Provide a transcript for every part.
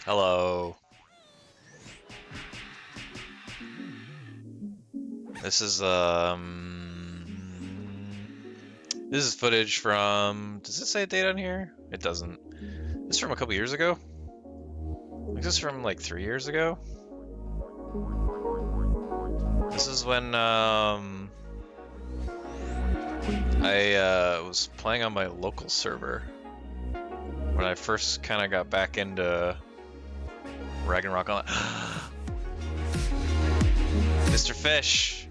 Hello. This is footage from, does it say a date on here? It doesn't. This is from a couple years ago? I think this is from like 3 years ago. This is when I was playing on my local server when I first kind of got back into Ragnarok on Mr. Fish.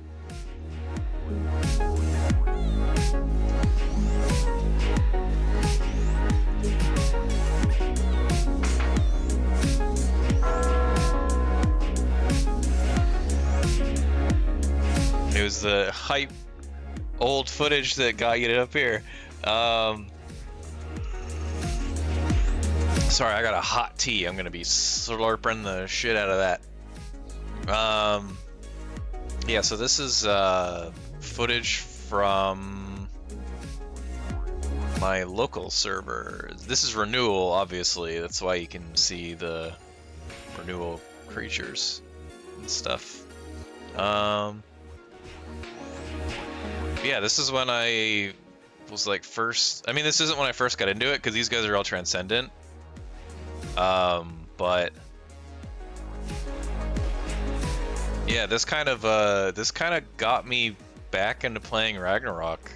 It was the hype old footage that got you up here. Sorry, I got a hot tea. I'm gonna be slurping the shit out of that. Yeah, so this is footage from my local server. This is renewal, obviously. That's why you can see the renewal creatures and stuff. Yeah, this is when I was like first. I mean, this isn't when I first got into it because these guys are all transcendent. But yeah, this kind of got me back into playing Ragnarok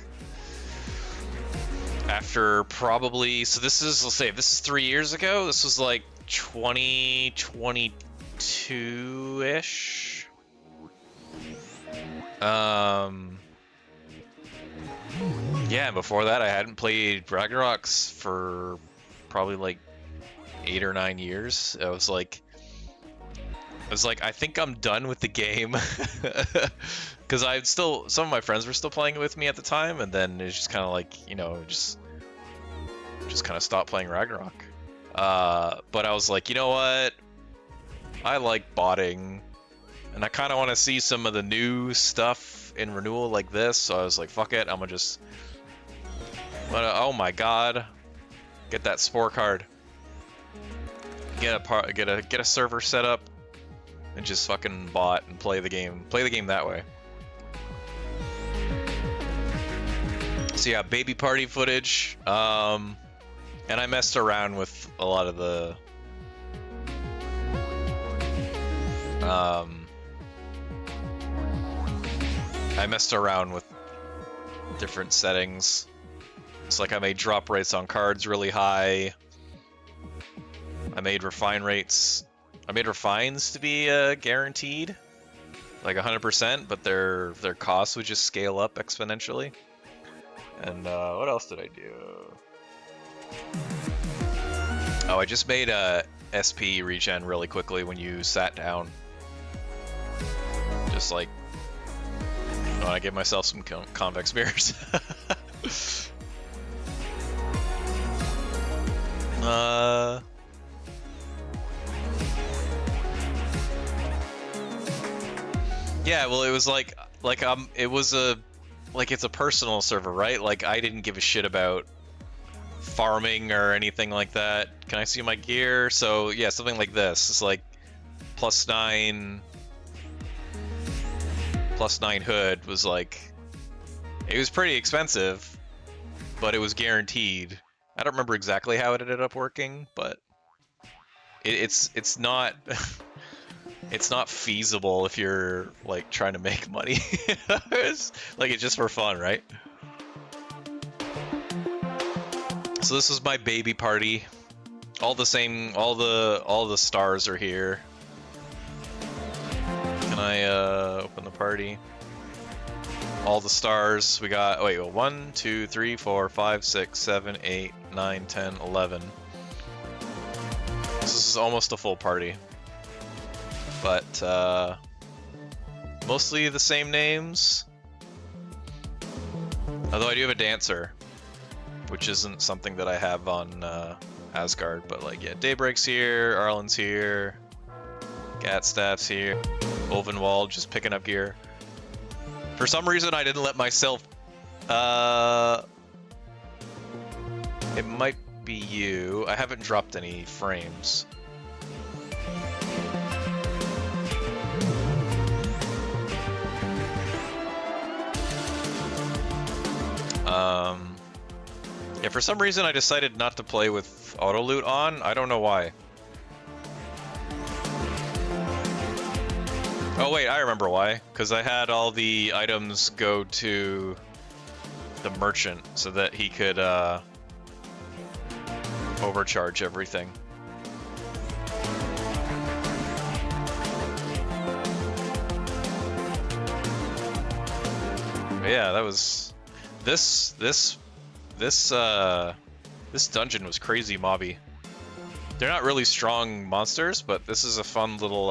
after probably. So this is, let's say, if this is 3 years ago. This was like 2022-ish. Yeah, and before that I hadn't played Ragnaroks for probably like 8 or 9 years. I was like, I think I'm done with the game, because some of my friends were still playing it with me at the time, and then it's just kind of like, you know, just kind of stopped playing Ragnarok. But I was like, you know what? I like botting, and I kind of want to see some of the new stuff in renewal like this. So I was like, fuck it, I'm gonna just. Oh my god! Get that spore card. Get a server set up, and just fucking bot and play the game. Play the game that way. So yeah, baby party footage. And I messed around with a lot of the I messed around with different settings. It's like I made drop rates on cards really high. I made refine rates. I made refines to be guaranteed, like 100%, but their costs would just scale up exponentially. And what else did I do? Oh, I just made a SP regen really quickly when you sat down. Just like, I want to give myself some convex mirrors. Yeah, well, it was it's a personal server, right? Like, I didn't give a shit about farming or anything like that. Can I see my gear? So yeah, something like this. It's like +9 hood was like, it was pretty expensive, but it was guaranteed. I don't remember exactly how it ended up working, but it's not it's not feasible if you're like trying to make money. It's like, it's just for fun, right? So this was my baby party. All the stars are here. Can I open the party? All the stars. We got, wait, 1, 2, 3, 4, 5, 6, 7, 8, 9, 10, 11. This is almost a full party. But mostly the same names. Although I do have a dancer, which isn't something that I have on Asgard, but like, yeah, Daybreak's here, Arlen's here, Gatstaff's here, Ulvenwald just picking up gear. For some reason, I didn't let myself It might be you. I haven't dropped any frames. Yeah, for some reason I decided not to play with auto loot on. I don't know why. Oh wait, I remember why. Because I had all the items go to the merchant so that he could overcharge everything. But yeah, that was this dungeon was crazy mobby. They're not really strong monsters, but this is a fun little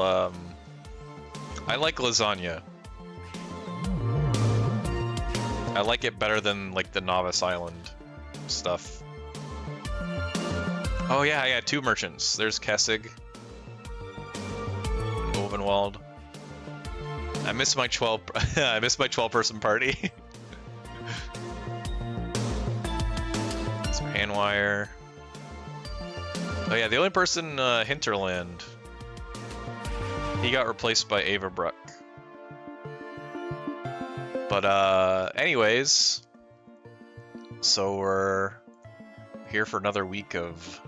I like lasagna. I like it better than like the Novice Island stuff. Oh yeah, I got 2 merchants. There's Kessig, Ovenwald. I miss my 12. I miss my 12-person party. Some handwire. Oh yeah, the only person Hinterland. He got replaced by Ava Bruck. But anyways, so we're here for another week of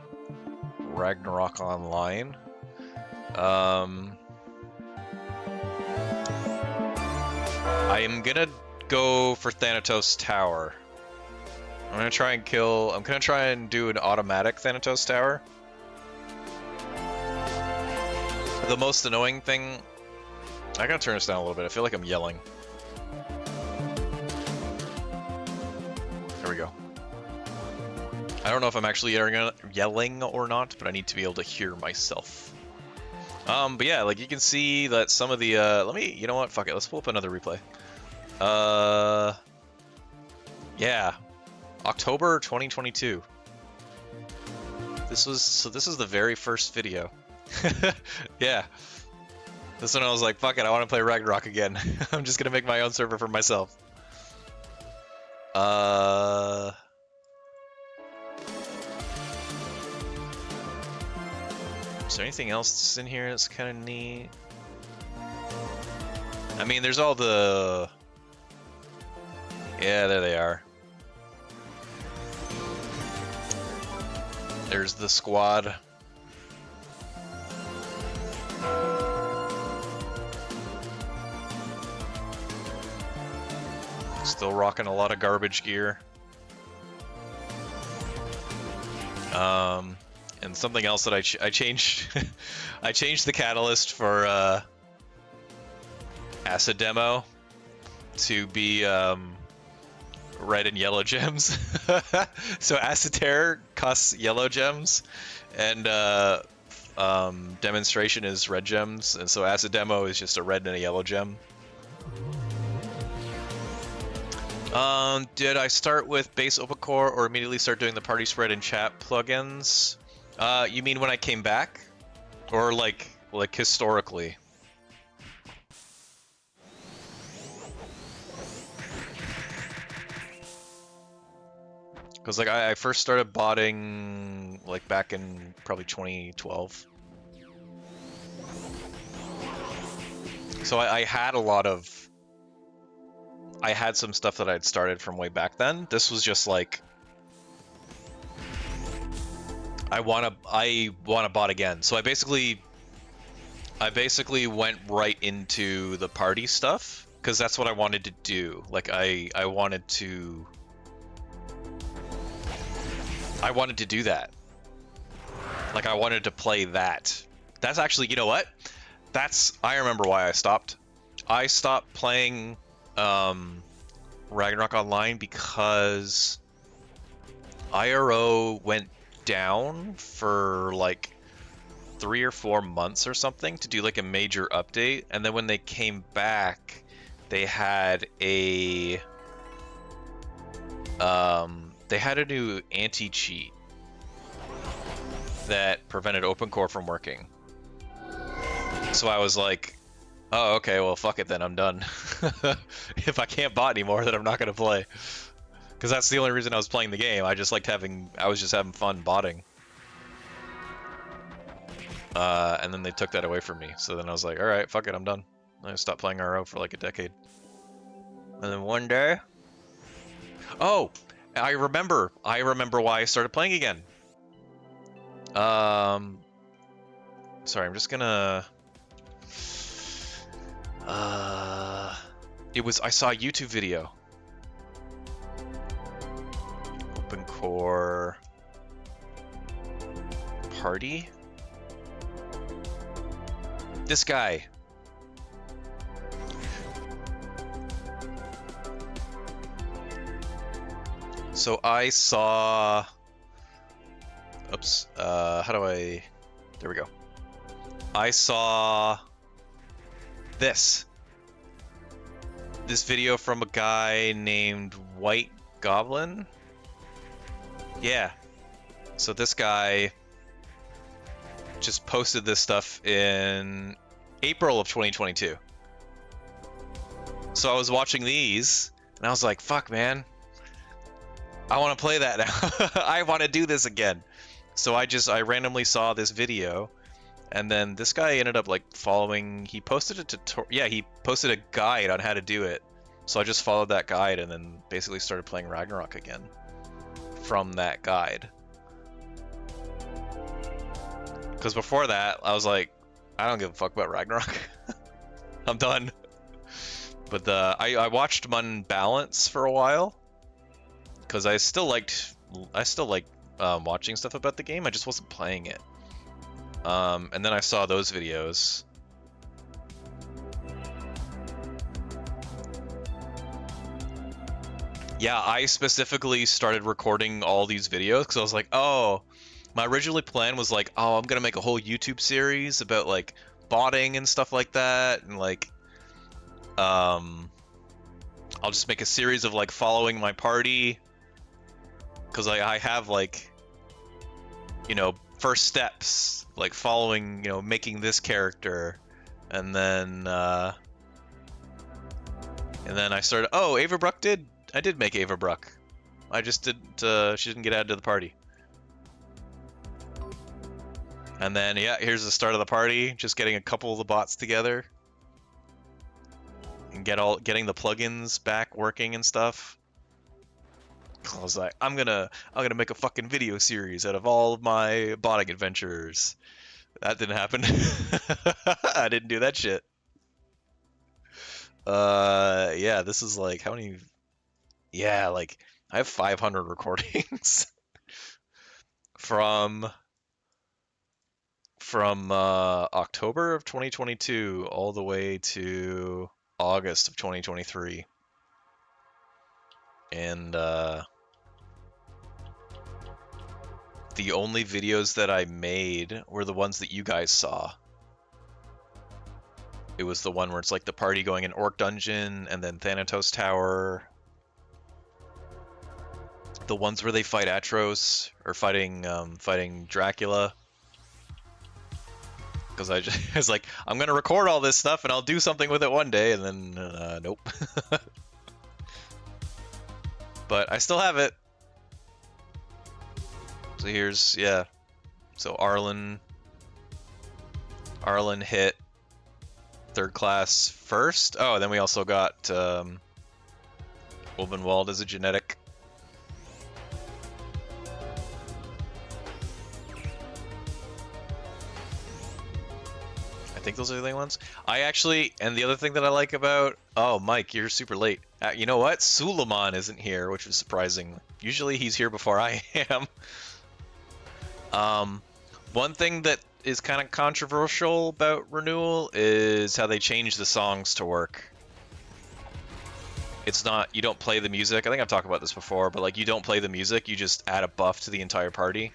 Ragnarok Online. I am gonna go for Thanatos Tower. I'm gonna try and do an automatic Thanatos Tower. The most annoying thing... I gotta turn this down a little bit. I feel like I'm yelling. There we go. I don't know if I'm actually yelling or not, but I need to be able to hear myself. But yeah, like you can see that some of the, you know what, fuck it, let's pull up another replay. Yeah, October 2022. This is the very first video. Yeah. This one I was like, fuck it, I want to play Ragnarok again. I'm just gonna make my own server for myself. Is there anything else in here that's kind of neat? I mean, there's all the... Yeah, there they are. There's the squad. Still rocking a lot of garbage gear. And something else that I changed, I changed the catalyst for acid demo to be red and yellow gems. So acid terror costs yellow gems, and demonstration is red gems, and so acid demo is just a red and a yellow gem. Did I start with base open core or immediately start doing the party spread and chat plugins? You mean when I came back? Or like historically? Because like I first started botting like back in probably 2012. So I had a lot of... I had some stuff that I'd started from way back then. This was just like... I wanna bot again. So I basically went right into the party stuff because that's what I wanted to do. Like I wanted to do that. Like I wanted to play that. That's actually, you know what? I remember why I stopped. I stopped playing Ragnarok Online because IRO went down for like 3 or 4 months or something to do like a major update, and then when they came back they had a new anti-cheat that prevented OpenCore from working. So I was like, oh, okay, well, fuck it then, I'm done. If I can't bot anymore, then I'm not going to play. Because that's the only reason I was playing the game. I was just having fun botting. And then they took that away from me. So then I was like, all right, fuck it, I'm done. I stopped playing RO for like a decade. And then one day, oh, I remember why I started playing again. Sorry, I'm just gonna. I saw a YouTube video. Open core party. This guy. So I saw. Oops. How do I? There we go. I saw this video from a guy named White Goblin. Yeah. So this guy just posted this stuff in April of 2022. So I was watching these and I was like, fuck, man. I want to play that now. I want to do this again. So I randomly saw this video, and then this guy ended up like following. He posted he posted a guide on how to do it. So I just followed that guide and then basically started playing Ragnarok again from that guide. Because before that, I was like, I don't give a fuck about Ragnarok. I'm done. But I watched Mun Balance for a while. Because I still like watching stuff about the game. I just wasn't playing it. And then I saw those videos. Yeah, I specifically started recording all these videos because I was like, oh, my original plan was like, oh, I'm gonna make a whole YouTube series about like botting and stuff like that, and like, I'll just make a series of like following my party. Because I have like, you know, first steps, like following, you know, making this character, and then I started. Oh, Ava Bruck I did make Ava Bruck. I just didn't. She didn't get added to the party. And then yeah, here's the start of the party. Just getting a couple of the bots together, and getting the plugins back working and stuff. I was like, I'm gonna make a fucking video series out of all of my botting adventures. That didn't happen. I didn't do that shit. Yeah, this is like how many? Yeah, like I have 500 recordings from October of 2022 all the way to August of 2023, and the only videos that I made were the ones that you guys saw. It was the one where it's like the party going in Orc Dungeon and then Thanatos Tower. The ones where they fight Atros or fighting Dracula. Because I was like, I'm gonna record all this stuff and I'll do something with it one day, and then nope. But I still have it. So here's, yeah. So Arlen hit 3rd class first. Oh, then we also got Ulvenwald as a genetic. I think those are the only ones. And the other thing that I like about, oh, Mike, you're super late. You know what? Suleiman isn't here, which is surprising. Usually he's here before I am. One thing that is kind of controversial about Renewal is how they changed the songs to work. It's not, you don't play the music. I think I've talked about this before, but like you don't play the music, you just add a buff to the entire party.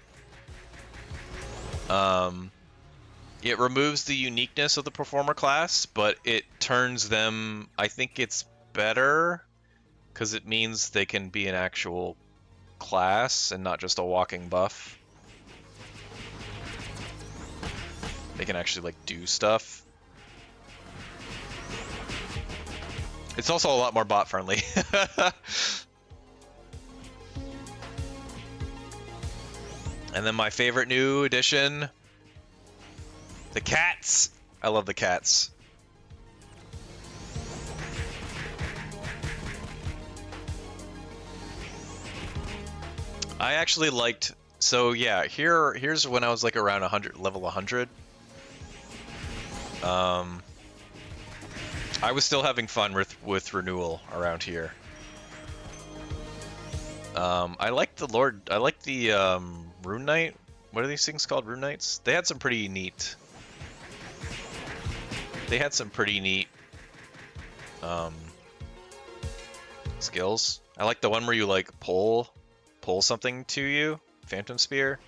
It removes the uniqueness of the performer class, but it turns them, I think it's better because it means they can be an actual class and not just a walking buff. They can actually like do stuff. It's also a lot more bot friendly. And then my favorite new addition, the cats. I love the cats. I actually liked, so yeah, here's when I was like around 100, level 100. I was still having fun with renewal around here. I like the Rune Knight. What are these things called? Rune Knights? They had some pretty neat. They had some pretty neat skills. I like the one where you like pull something to you. Phantom Spear.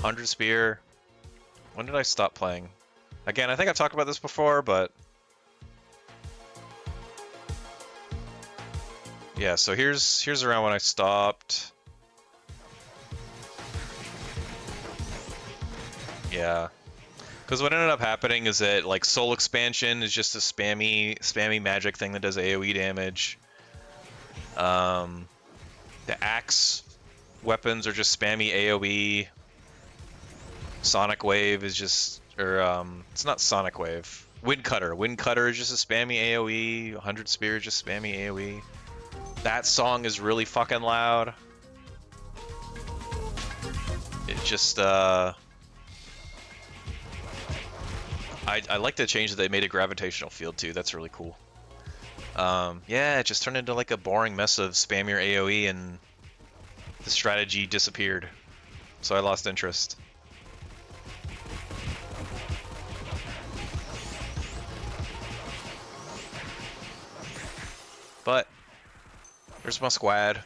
100 Spear. When did I stop playing? Again, I think I've talked about this before, but yeah, so here's around when I stopped. Yeah. Because what ended up happening is that like Soul Expansion is just a spammy magic thing that does AoE damage. The axe weapons are just spammy AoE. Sonic Wave is just, or it's not Sonic Wave. Wind Cutter. Wind Cutter is just a spammy AoE. 100 Spear is just spammy AoE. That song is really fucking loud. It just, I like the change that they made a gravitational field too. That's really cool. Yeah, it just turned into like a boring mess of spam your AoE and the strategy disappeared. So I lost interest. But there's my squad.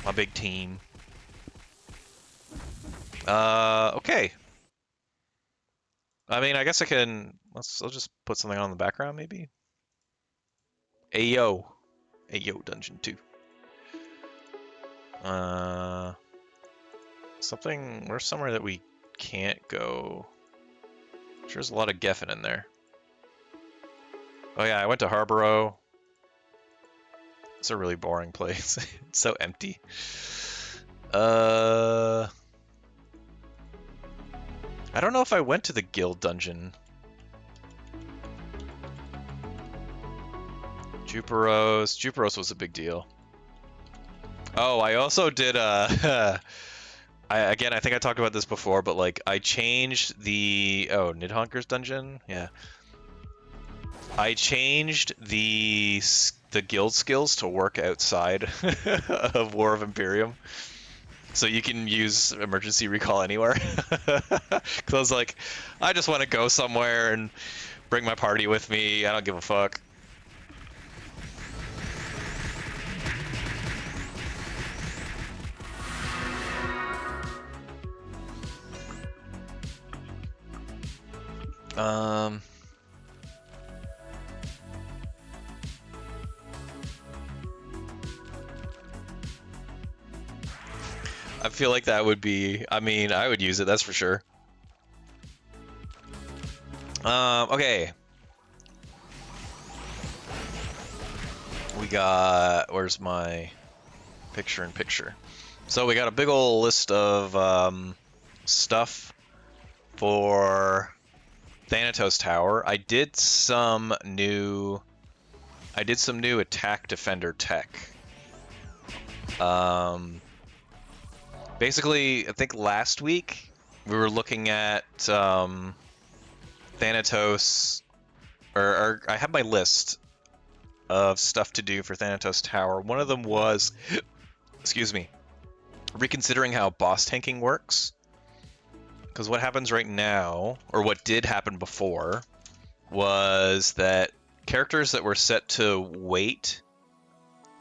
My big team. Okay. I mean, I guess I can, I'll just put something on the background maybe. Ayo. Ayo Dungeon 2. Where's somewhere that we can't go? Sure, there's a lot of Geffen in there. Oh yeah, I went to Harborough. It's a really boring place. It's so empty. I don't know if I went to the guild dungeon. Juperos was a big deal. Oh, I also did again, I think I talked about this before, but like I changed the Nidhonker's dungeon. Yeah. I changed the guild skills to work outside of War of Imperium. So you can use emergency recall anywhere. Because I was like, I just want to go somewhere and bring my party with me. I don't give a fuck. I feel like that would be, I mean, I would use it, that's for sure. Okay. We got, where's my picture-in-picture? So we got a big old list of stuff for Thanatos Tower. I did some new attack defender tech. Basically, I think last week we were looking at Thanatos, or I have my list of stuff to do for Thanatos Tower. One of them was, excuse me, reconsidering how boss tanking works. Because what happens right now, or what did happen before, was that characters that were set to wait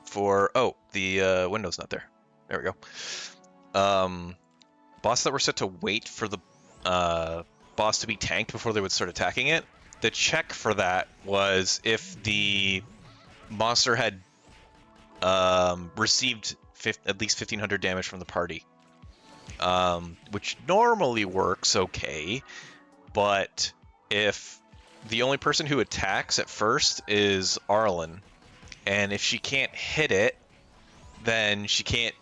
for... Oh, the window's not there. There we go. Bosses that were set to wait for the boss to be tanked before they would start attacking it. The check for that was if the monster had received at least 1,500 damage from the party. Which normally works okay, but if the only person who attacks at first is Arlen, and if she can't hit it, then she can't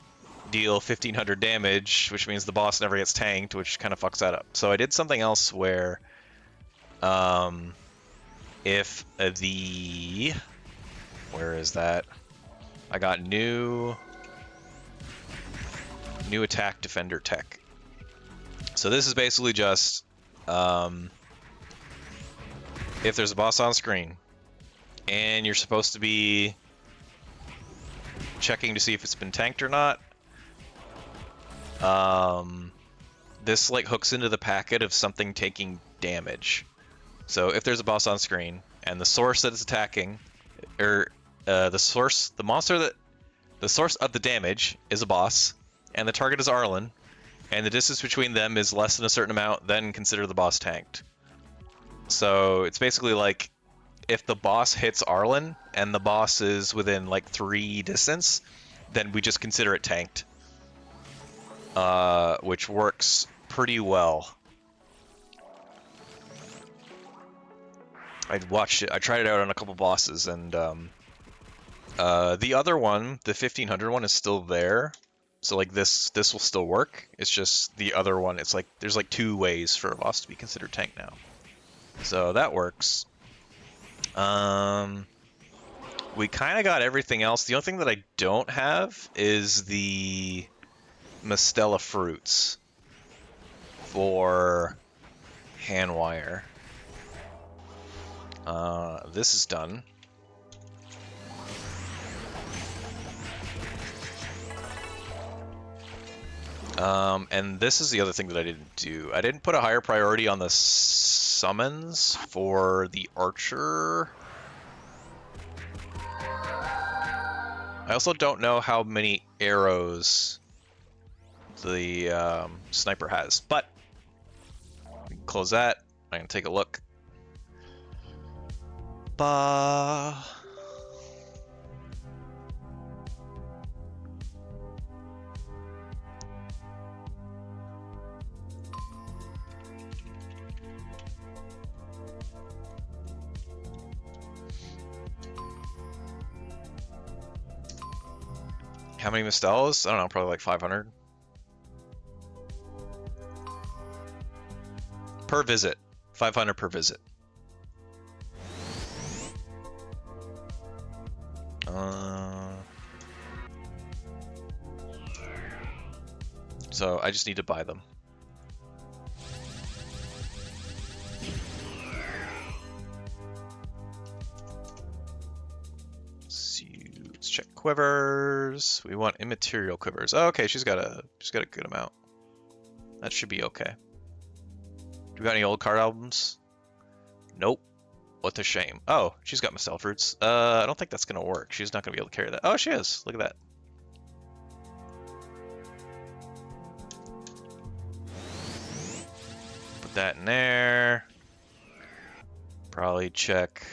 deal 1500 damage, which means the boss never gets tanked, which kind of fucks that up. So I did something else where, if the, where is that? I got new attack defender tech. So this is basically just, if there's a boss on screen and you're supposed to be checking to see if it's been tanked or not, this like hooks into the packet of something taking damage. So if there's a boss on screen and the source that it's attacking, or the source of the damage is a boss, and the target is Arlen, and the distance between them is less than a certain amount, then consider the boss tanked. So it's basically like, if the boss hits Arlen and the boss is within like 3 distance, then we just consider it tanked. Which works pretty well. I tried it out on a couple bosses, and the other one, the 1500 one, is still there. So like this will still work. It's just the other one, it's like there's like 2 ways for a boss to be considered tank now. So that works. We kind of got everything else. The only thing that I don't have is the Mistella fruits for handwire. This is done. And this is the other thing that I didn't do. I didn't put a higher priority on the summons for the archer. I also don't know how many arrows the sniper has, but we can close that. I can take a look. Bah. How many Mistellas? I don't know, probably like 500. Per visit. 500 per visit. So I just need to buy them. Let's check quivers. We want immaterial quivers. Oh, okay, she's got a good amount. That should be okay. Do we got any old card albums? Nope. What a shame. Oh, she's got Mistella fruits. I don't think that's gonna work. She's not gonna be able to carry that. Oh, she is. Look at that. Put that in there. Probably check.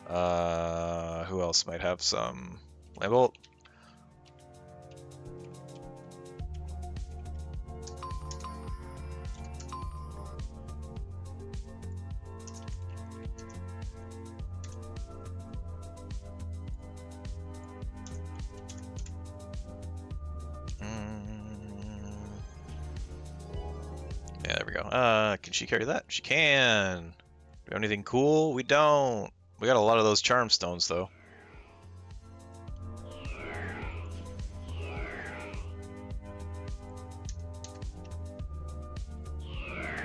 Who else might have some label? Yeah, there we go. Can she carry that? She can. Do we have anything cool? We don't. We got a lot of those charm stones, though.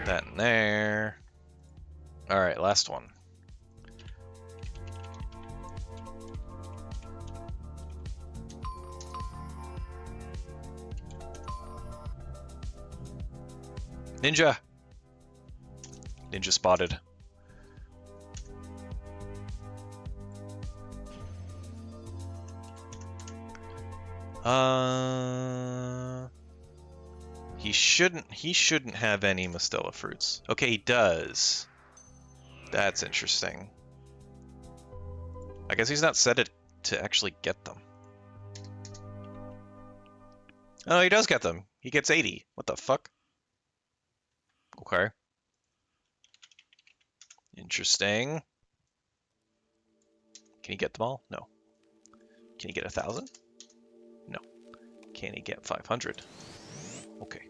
That in there. All right, last one. Ninja! Ninja spotted. He shouldn't have any Mistella fruits. Okay, he does. That's interesting. I guess he's not set it to actually get them. Oh, he does get them. He gets 80. What the fuck? Okay. Interesting. Can he get them all? No. Can he get 1,000? No. can he get 500? Okay.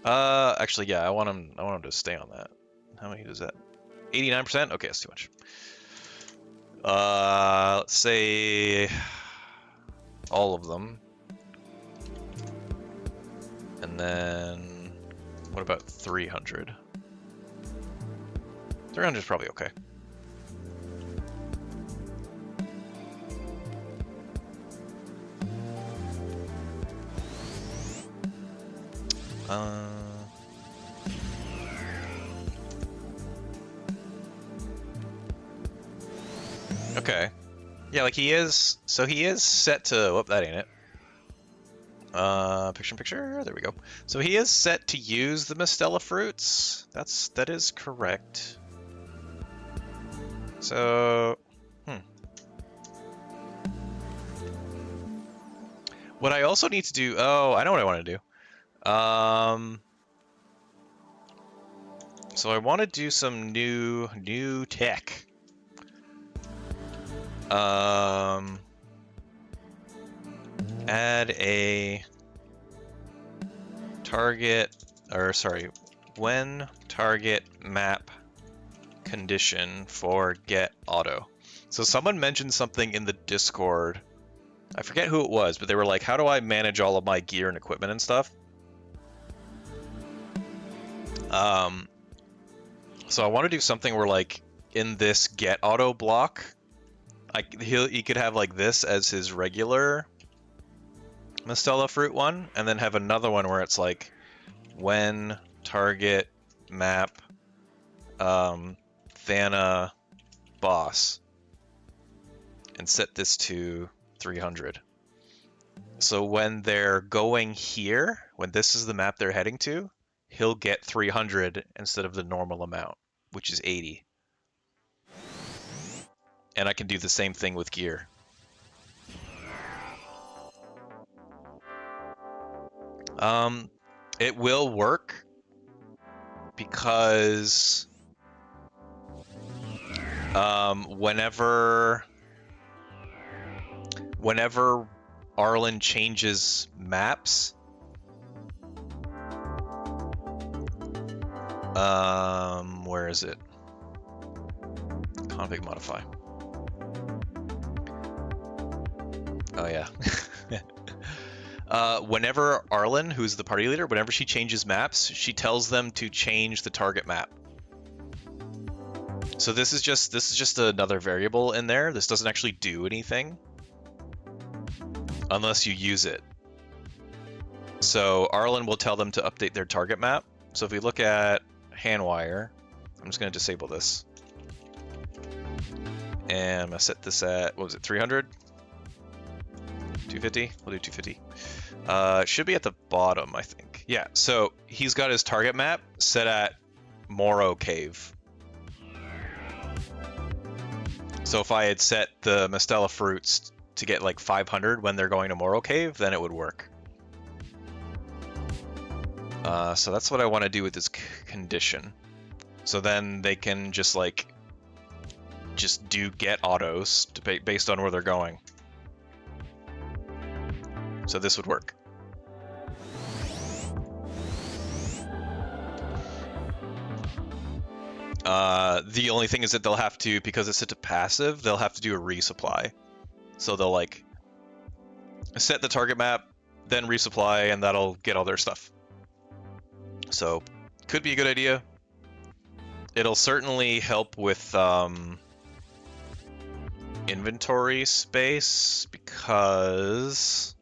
Actually, yeah, I want him to stay on that. How many does that? 89%? Okay, that's too much. Let's say all of them. And then what about 300? 300 is probably okay. Okay. Yeah, like he is, so he is set to, whoop, that ain't it. Picture in picture, there we go. So he is set to use the Mistella fruits. That is correct. So, what I also need to do, oh, I know what I want to do. So I want to do some new tech. Add a target, or sorry, when target map condition for get auto. So someone mentioned something in the Discord. I forget who it was, but they were like, how do I manage all of my gear and equipment and stuff? So I want to do something where, like, in this get auto block, he could have like this as his regular Mistella fruit one, and then have another one where it's like when target map Thana boss, and set this to 300. So when they're going here, when this is the map they're heading to, he'll get 300 instead of the normal amount, which is 80. And I can do the same thing with gear. It will work because whenever Arlen changes maps, where is it? Config modify. Oh yeah. Whenever Arlen, who's the party leader, whenever she changes maps, she tells them to change the target map. So this is just another variable in there. This doesn't actually do anything unless you use it. So Arlen will tell them to update their target map. So if we look at Handwire, I'm just going to disable this. And I'm going to set this at, what was it, 300? 250? We'll do 250. It should be at the bottom, I think. Yeah, so he's got his target map set at Moro Cave. So if I had set the Mistella fruits to get like 500 when they're going to Moro Cave, then it would work. So that's what I want to do with this condition. So then they can just do get autos based on where they're going. So this would work. The only thing is that they'll have to, because it's such a passive, they'll have to do a resupply. So they'll like set the target map, then resupply, and that'll get all their stuff. So could be a good idea. It'll certainly help with inventory space because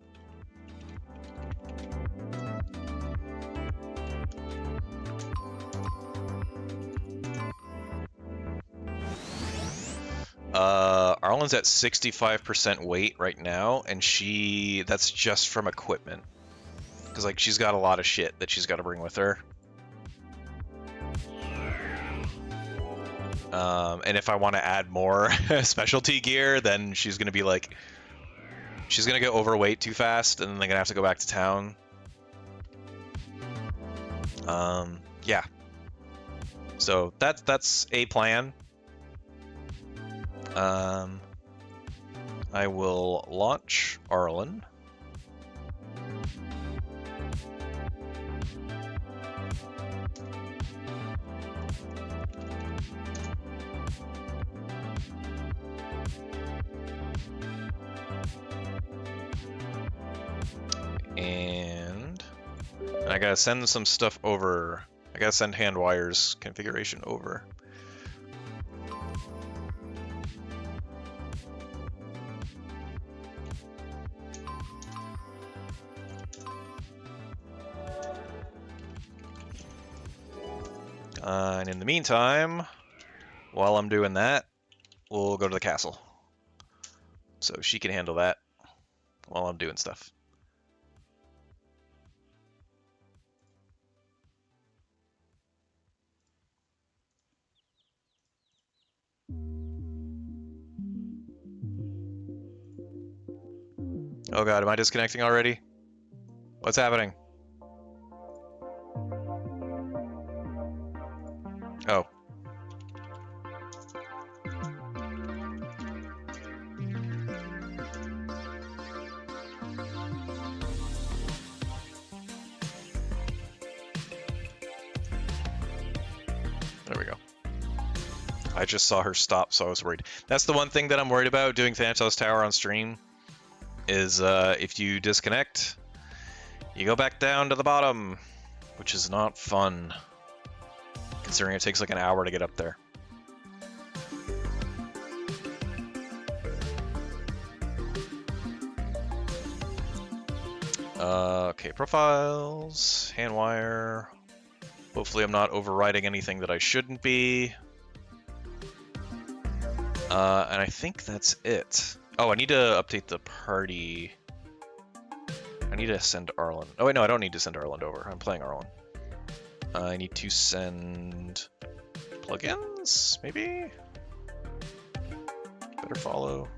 Arlen's at 65% weight right now, and that's just from equipment. Because like she's got a lot of shit that she's got to bring with her. And if I want to add more specialty gear, then she's going to be like, she's going to get overweight too fast, and then they're going to have to go back to town. Yeah. So that's a plan. I I will launch Arlen. And I gotta send some stuff over. I gotta send hand wires configuration over. And in the meantime, while I'm doing that, we'll go to the castle. So she can handle that while I'm doing stuff. Oh god, am I disconnecting already? What's happening? Oh. There we go. I just saw her stop, so I was worried. That's the one thing that I'm worried about doing Thanatos Tower on stream, is if you disconnect, you go back down to the bottom, which is not fun, considering it takes like an hour to get up there. Okay, profiles, hand wire. Hopefully I'm not overriding anything that I shouldn't be. And I think that's it. Oh, I need to update the party. I need to send Arlen. Oh wait, no, I don't need to send Arlen over. I'm playing Arlen. I need to send plugins, maybe? Better follow.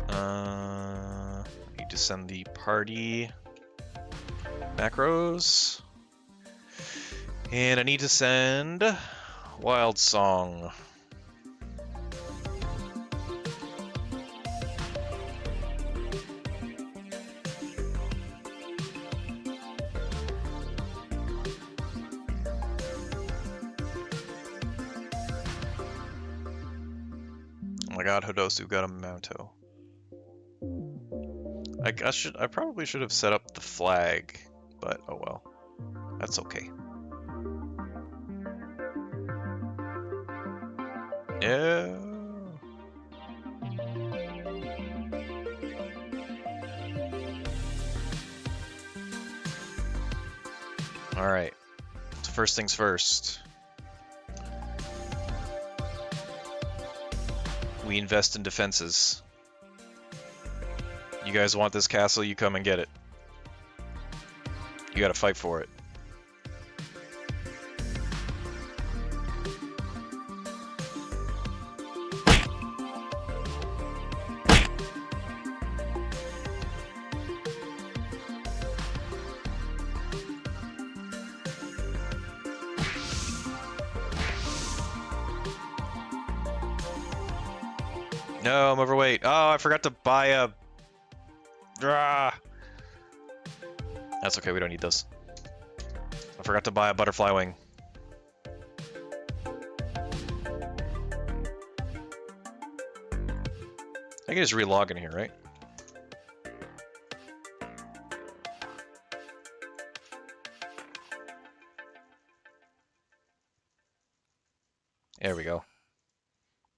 I need to send the party macros. And I need to send Wild Song. Oh my god, Hodosu got a Mounto. I probably should have set up the flag, but oh well. That's okay. Yeah. Alright. So first things first. We invest in defenses. You guys want this castle, you come and get it. You gotta fight for it. No, I'm overweight. Oh, I forgot to buy a... Ah. That's okay, we don't need those. I forgot to buy a butterfly wing. I can just relog in here, right? There we go.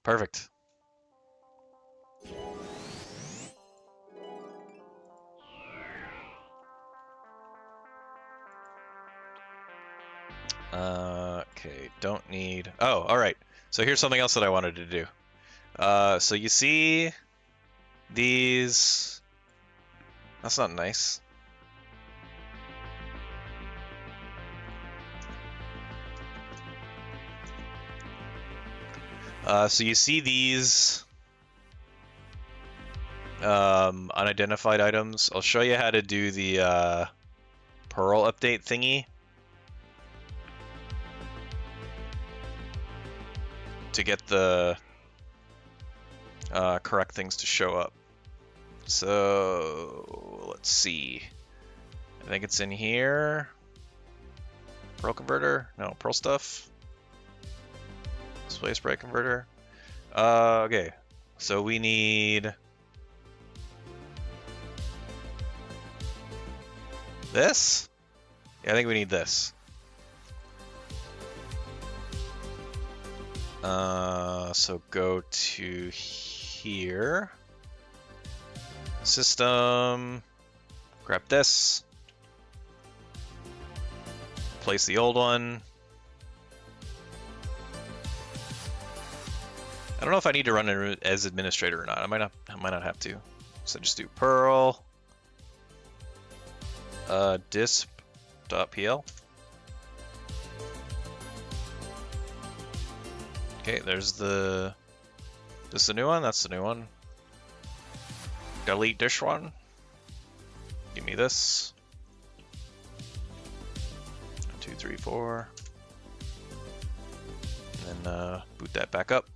Perfect. Okay, don't need... Oh, alright. So here's something else that I wanted to do. So you see these... That's not nice. So you see these unidentified items. I'll show you how to do the Pearl update thingy to get the correct things to show up. So let's see. I think it's in here. Pearl converter? No, pearl stuff. Display spray converter. Okay. So we need this? Yeah, I think we need this. So go to here. System. Grab this. Place the old one. I don't know if I need to run it as administrator or not. I might not have to. So just do Perl. Disp.pl. Okay, there's the. This is the new one. That's the new one. Delete dish one. Give me this. 1, 2, 3, 4. And then boot that back up.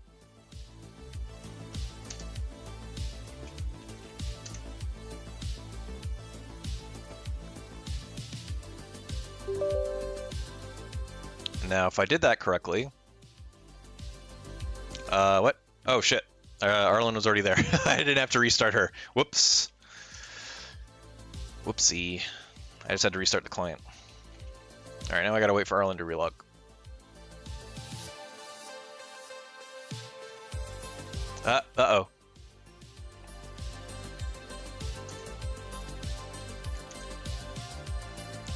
Now, if I did that correctly, what? Oh shit! Arlen was already there. I didn't have to restart her. Whoops. Whoopsie. I just had to restart the client. All right, now I gotta wait for Arlen to relog. Uh-oh.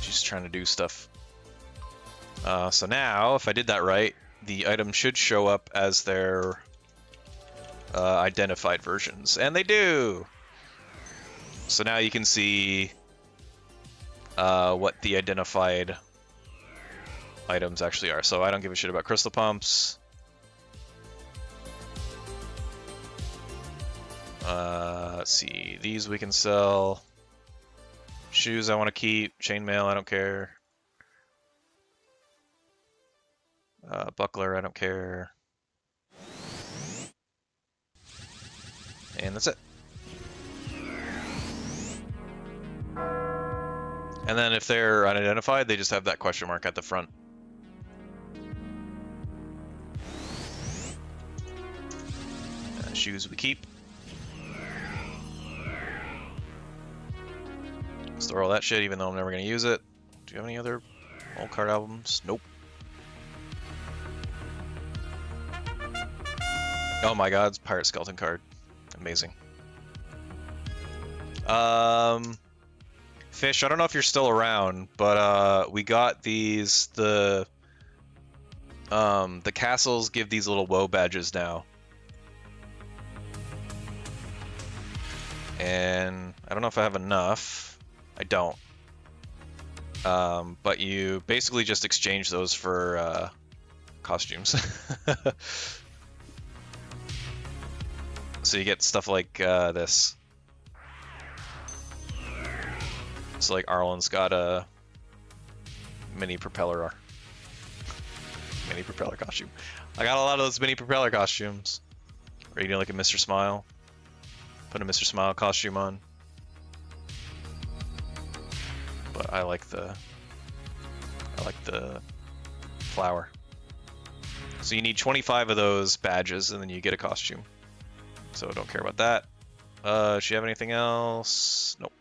She's trying to do stuff. So now, if I did that right, the items should show up as their identified versions. And they do! So now you can see what the identified items actually are. So I don't give a shit about crystal pumps. Let's see. These we can sell. Shoes I want to keep. Chainmail I don't care. Buckler I don't care. And that's it. And then if they're unidentified, they just have that question mark at the front. Shoes we keep. Store all that shit even though I'm never going to use it. Do you have any other old card albums? Nope. Oh my god, it's Pirate Skeleton card. Amazing. Fish, I don't know if you're still around, but we got these, the castles give these little woe badges now. And I don't know if I have enough. I don't. But you basically just exchange those for costumes. So you get stuff like this. So like Arlen's got a mini propeller costume. I got a lot of those mini propeller costumes. Or you know, like a Mr. Smile. Put a Mr. Smile costume on. But I like the flower. So you need 25 of those badges and then you get a costume. So don't care about that. Does she have anything else? Nope.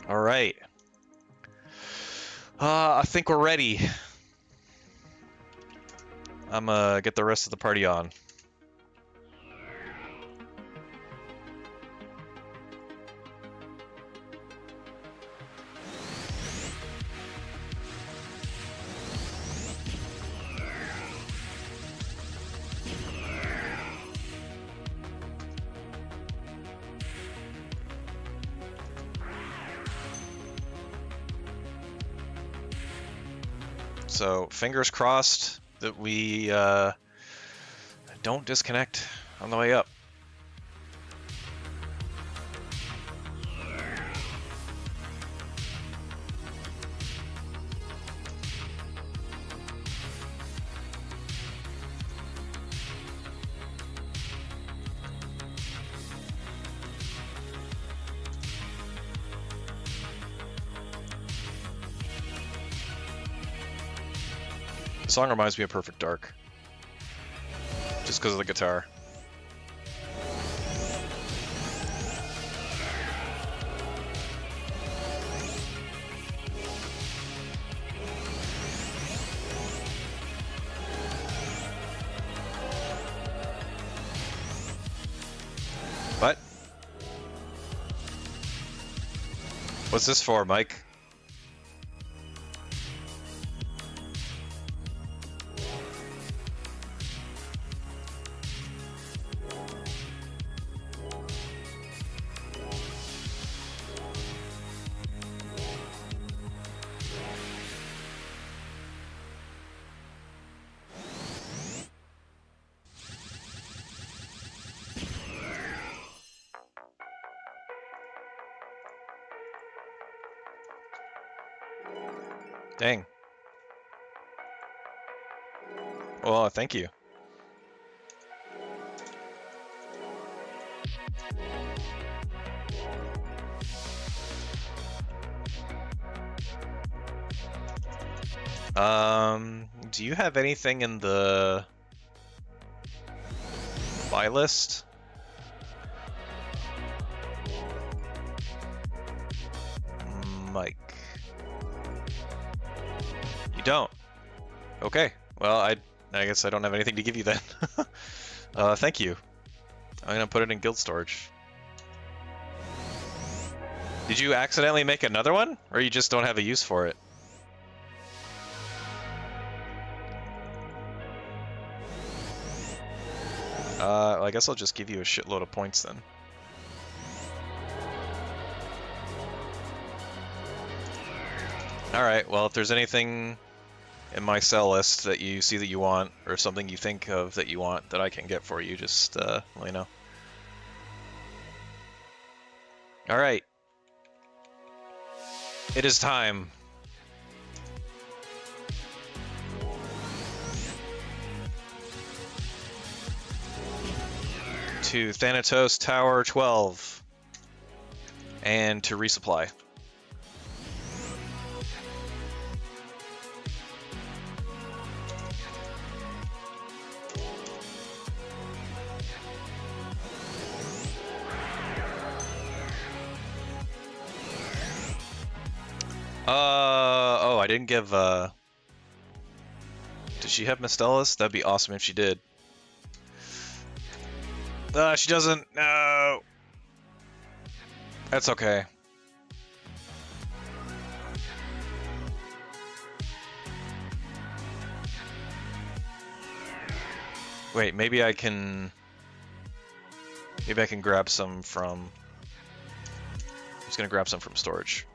All right. I think we're ready. I'm gonna get the rest of the party on. So fingers crossed that we don't disconnect on the way up. The song reminds me of Perfect Dark. Just because of the guitar. What? What's this for, Mike? Dang. Well, thank you. Do you have anything in the buy list? Mike. You don't? Okay. Well, I guess I don't have anything to give you then. Thank you. I'm gonna put it in guild storage. Did you accidentally make another one? Or you just don't have a use for it? I guess I'll just give you a shitload of points then. Alright, well, if there's anything in my sell list that you see that you want, or something you think of that you want that I can get for you, just let me know. Alright. It is time. To Thanatos Tower 12. And to resupply. Oh, I didn't give, Does she have Mistelis? That'd be awesome if she did. She doesn't. No. That's okay. Wait, maybe I can grab some from... I'm just gonna grab some from storage.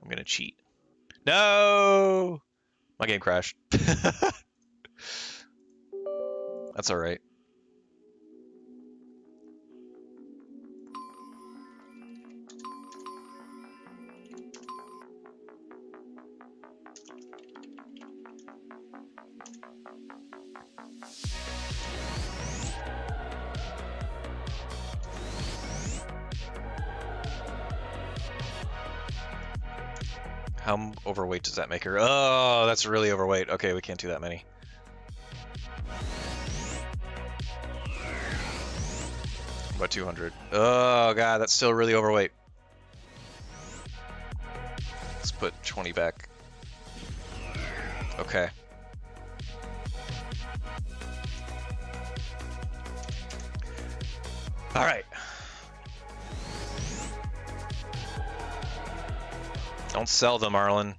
I'm gonna cheat. No! My game crashed. That's alright. How overweight does that make her? Oh, that's really overweight. Okay, we can't do that many. About 200. Oh god, that's still really overweight. Let's put 20 back. Okay. All right. Don't sell them, Arlen.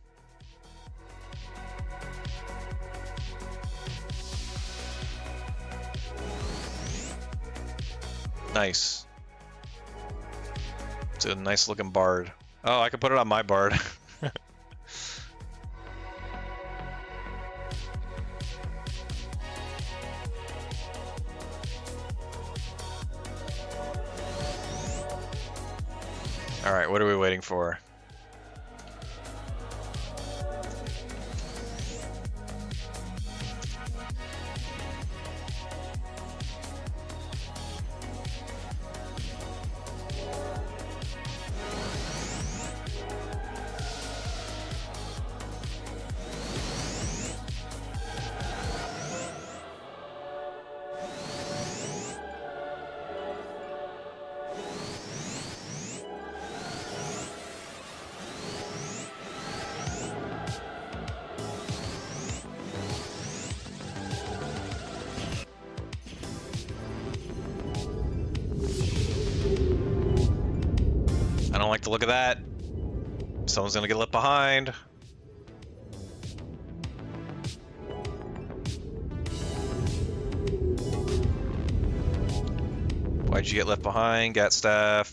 Nice. It's a nice looking bard. Oh, I can put it on my bard. All right, what are we waiting for? like the look of that. Someone's gonna get left behind. Why'd you get left behind, Gat Staff?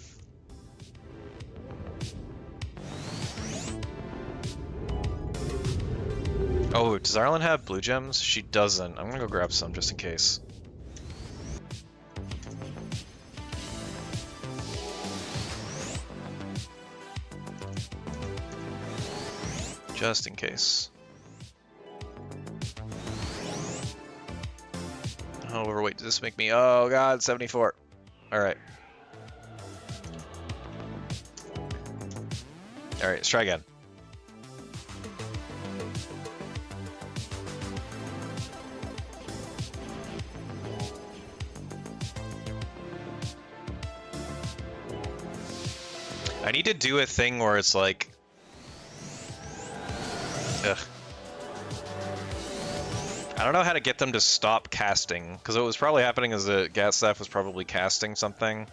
Oh, does Ireland have blue gems? She doesn't. I'm gonna go grab some just in case. Just in case. How overweight does this make me? Oh god, 74. Alright. Alright, let's try again. I need to do a thing where it's like... Ugh. I don't know how to get them to stop casting, because what was probably happening is that Gat Staff was probably casting something.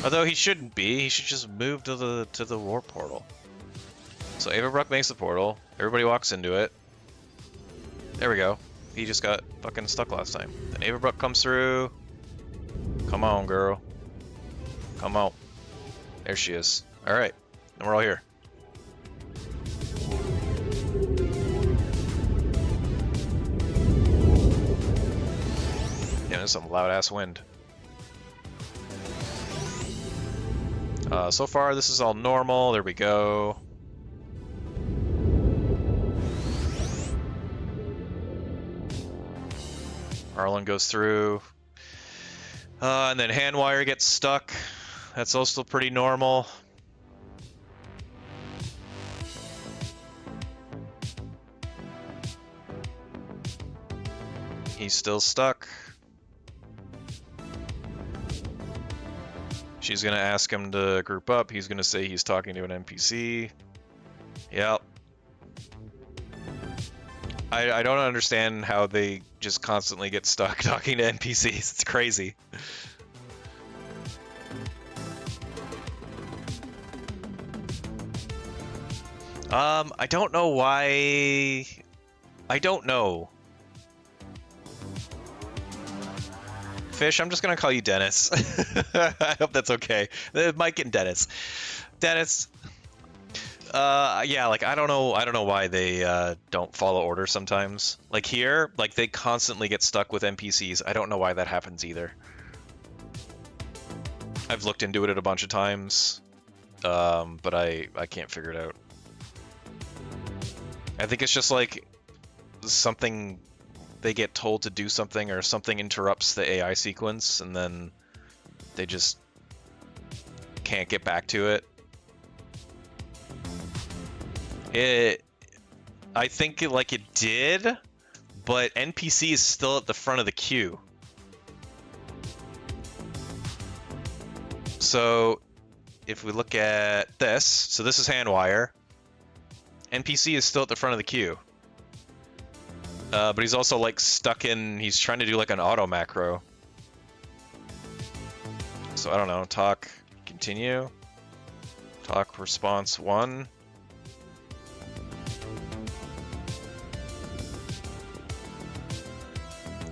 Although he shouldn't be, he should just move to the warp portal. So Avabruck makes the portal, everybody walks into it. There we go. He just got fucking stuck last time. Then Avabruck comes through. Come on, girl. Come on. There she is. Alright, and we're all here. Yeah, there's some loud-ass wind. So far, this is all normal. There we go. Arlen goes through. And then Handwire gets stuck. That's also pretty normal. He's still stuck. She's gonna ask him to group up. He's gonna say he's talking to an NPC. Yep. I don't understand how they just constantly get stuck talking to NPCs. It's crazy. I don't know why... I don't know. Fish, I'm just gonna call you Dennis. I hope that's okay. Mike and Dennis. Dennis. Yeah, like I don't know why they don't follow order sometimes. Like here, like they constantly get stuck with NPCs. I don't know why that happens either. I've looked into it a bunch of times, but I can't figure it out. I think it's just like something, they get told to do something or something interrupts the AI sequence and then they just can't get back to it. I think like it did, but NPC is still at the front of the queue. So if we look at this, so this is Handwire. NPC is still at the front of the queue. But he's also like stuck in, he's trying to do like an auto macro. So I don't know, talk, continue. Talk response 1.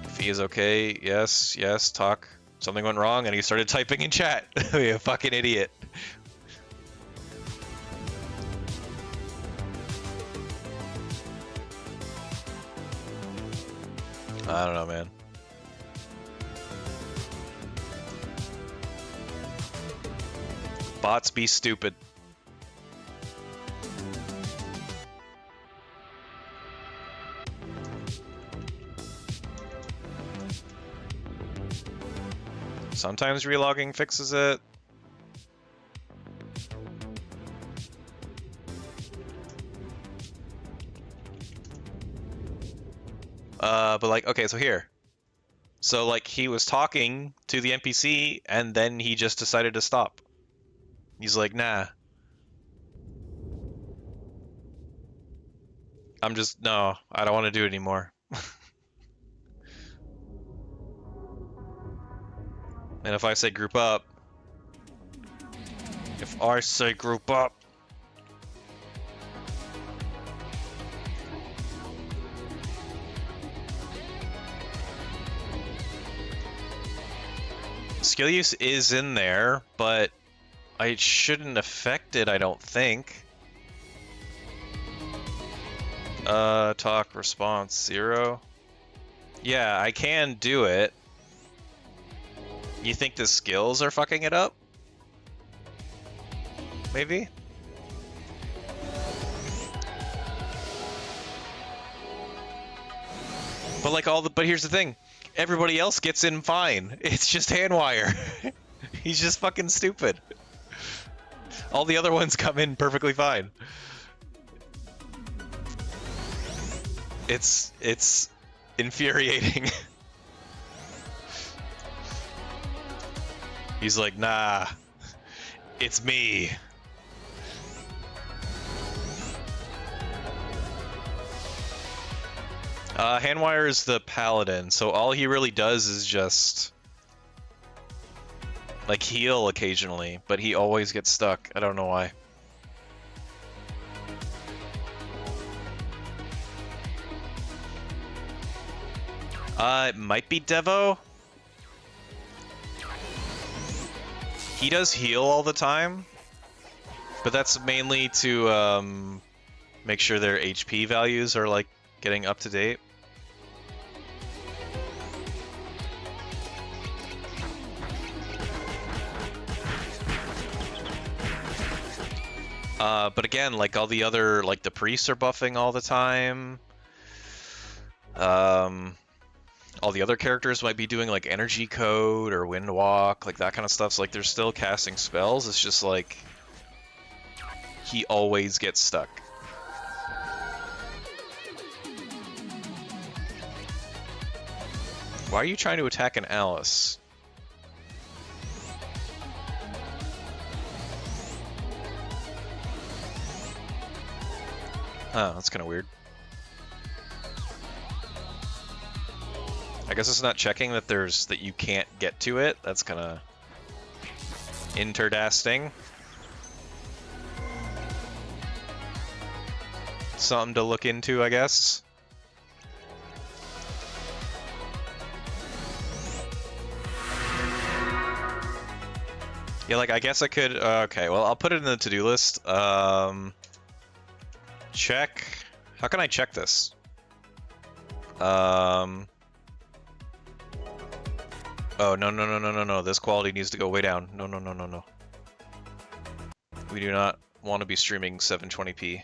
If he is okay, yes, yes, talk. Something went wrong and he started typing in chat. You a fucking idiot. I don't know, man. Bots be stupid. Sometimes relogging fixes it. But like, okay, so here. So like he was talking to the NPC and then he just decided to stop. He's like, nah. No, I don't want to do it anymore. And if I say group up, If I say group up. Skill use is in there, but it shouldn't affect it, I don't think. Talk response 0. Yeah, I can do it. You think the skills are fucking it up? Maybe? But like but here's the thing. Everybody else gets in fine. It's just Handwire. He's just fucking stupid. All the other ones come in perfectly fine. It's infuriating. He's like, nah, it's me. Handwire is the paladin, so all he really does is just like heal occasionally, but he always gets stuck. I don't know why. It might be Devo. He does heal all the time, but that's mainly to make sure their HP values are like getting up to date. But again, like all the other, like the priests are buffing all the time. All the other characters might be doing like energy code or wind walk, like that kind of stuff. So like they're still casting spells. It's just like he always gets stuck. Why are you trying to attack an Alice? Oh, that's kind of weird. I guess it's not checking that that you can't get to it. That's kind of interdasting. Something to look into, I guess. Yeah, like I guess I could. Okay, well I'll put it in the to-do list. Check. How can I check this? Oh, no. This quality needs to go way down. No. We do not want to be streaming 720p.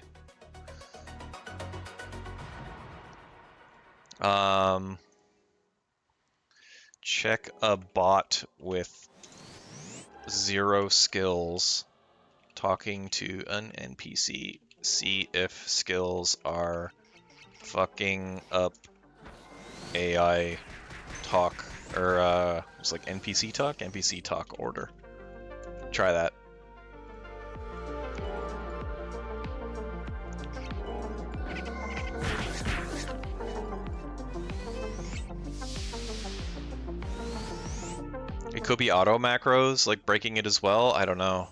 Check a bot with 0 skills talking to an NPC. See if skills are fucking up AI talk. Or, it's like NPC talk order. Try that. It could be auto macros, like breaking it as well. I don't know.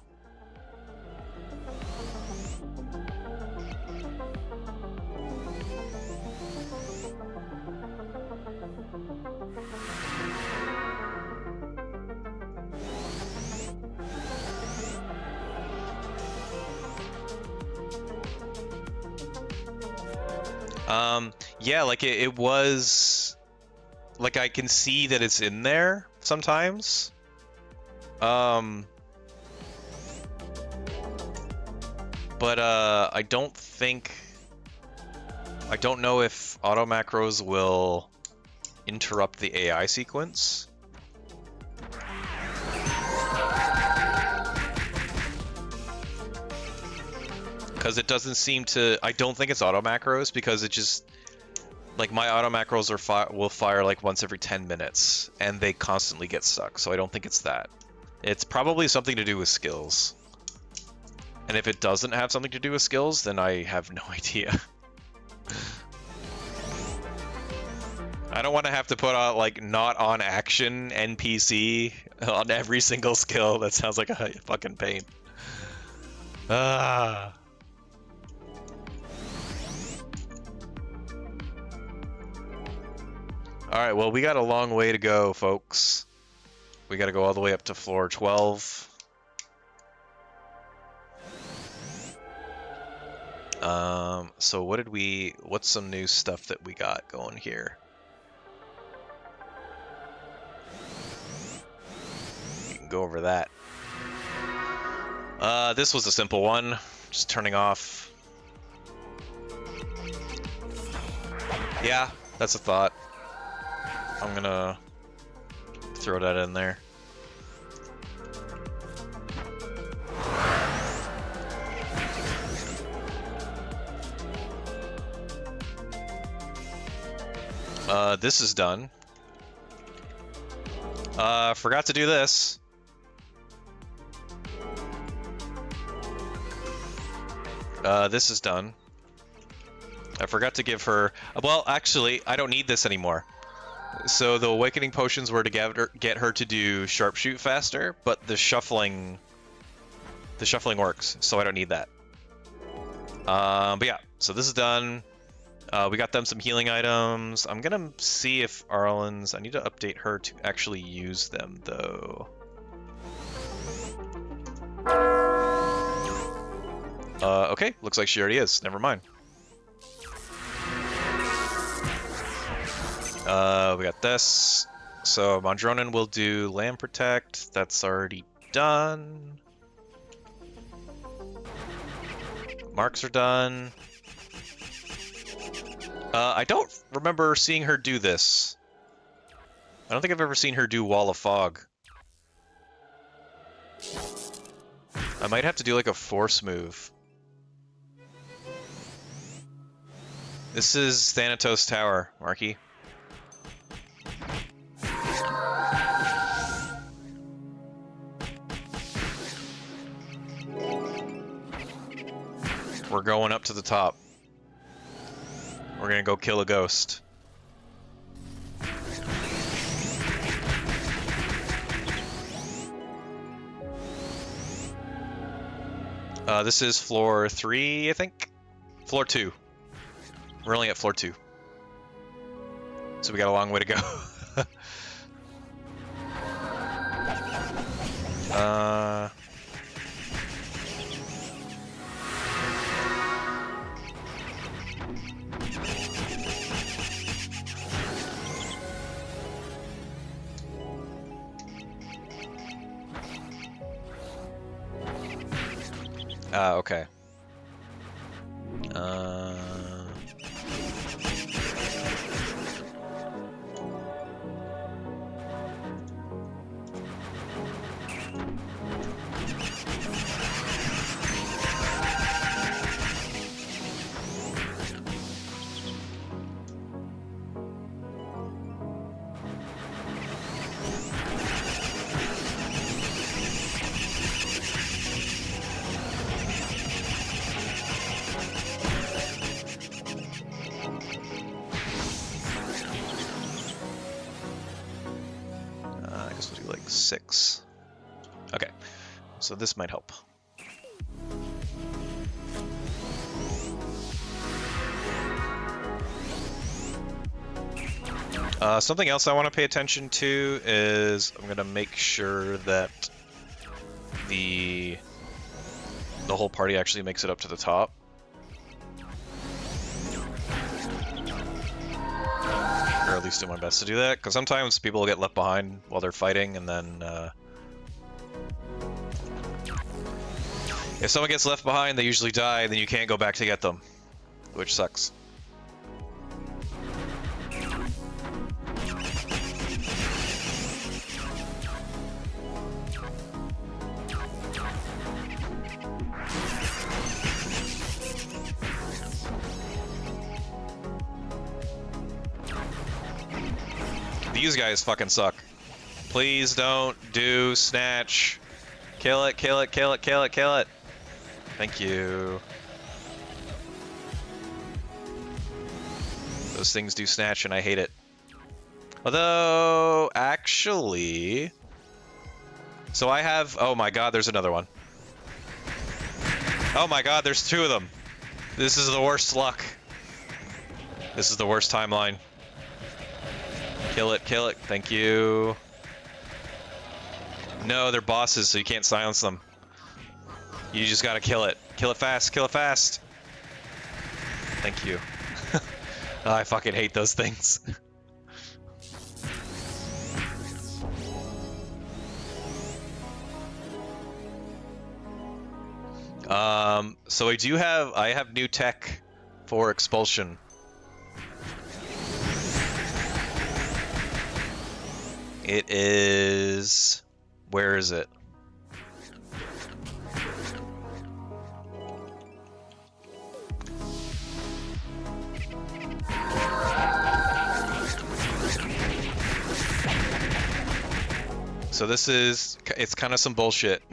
Yeah, like it was, like I can see that it's in there sometimes. But I don't know if auto macros will interrupt the AI sequence. Because it doesn't seem to, I don't think it's auto macros because it just, like my auto macros will fire like once every 10 minutes and they constantly get stuck. So I don't think it's that. It's probably something to do with skills. And if it doesn't have something to do with skills, then I have no idea. I don't want to have to put out like not on action NPC on every single skill. That sounds like a fucking pain. Ah. Alright, well, we got a long way to go, folks. We gotta go all the way up to floor 12. So what's some new stuff that we got going here? We can go over that. This was a simple one, just turning off. Yeah, that's a thought. I'm gonna throw that in there. This is done. Forgot to do this. This is done. I forgot to give her... Well, actually, I don't need this anymore. So the awakening potions were to get her to do sharpshoot faster, but the shuffling works, so I don't need that. But yeah, so this is done. We got them some healing items. I'm gonna see if Arlen's... I need to update her to actually use them, though. Okay, looks like she already is. Never mind. We got this. So Mondronin will do Land Protect. That's already done. Marks are done. I don't remember seeing her do this. I don't think I've ever seen her do Wall of Fog. I might have to do like a force move. This is Thanatos Tower, Marky. We're going up to the top. We're gonna go kill a ghost. This is floor 3, I think? Floor 2. We're only at floor 2. So we got a long way to go. Okay. I guess we'll do like 6. Okay, so this might help. Something else I want to pay attention to is I'm gonna make sure that the whole party actually makes it up to the top. Or at least do my best to do that, because sometimes people will get left behind while they're fighting, and then if someone gets left behind, they usually die, and then you can't go back to get them, which sucks. These guys fucking suck. Please don't do snatch. Kill it, kill it, kill it, kill it, kill it. Thank you. Those things do snatch and I hate it. Although, actually... So I have... Oh my god, there's another one. Oh my god, there's 2 of them. This is the worst luck. This is the worst timeline. Kill it, kill it. Thank you. No, they're bosses, so you can't silence them. You just gotta kill it. Kill it fast, kill it fast. Thank you. Oh, I fucking hate those things. So I have new tech for expulsion. It is... Where is it? So this is... It's kind of some bullshit.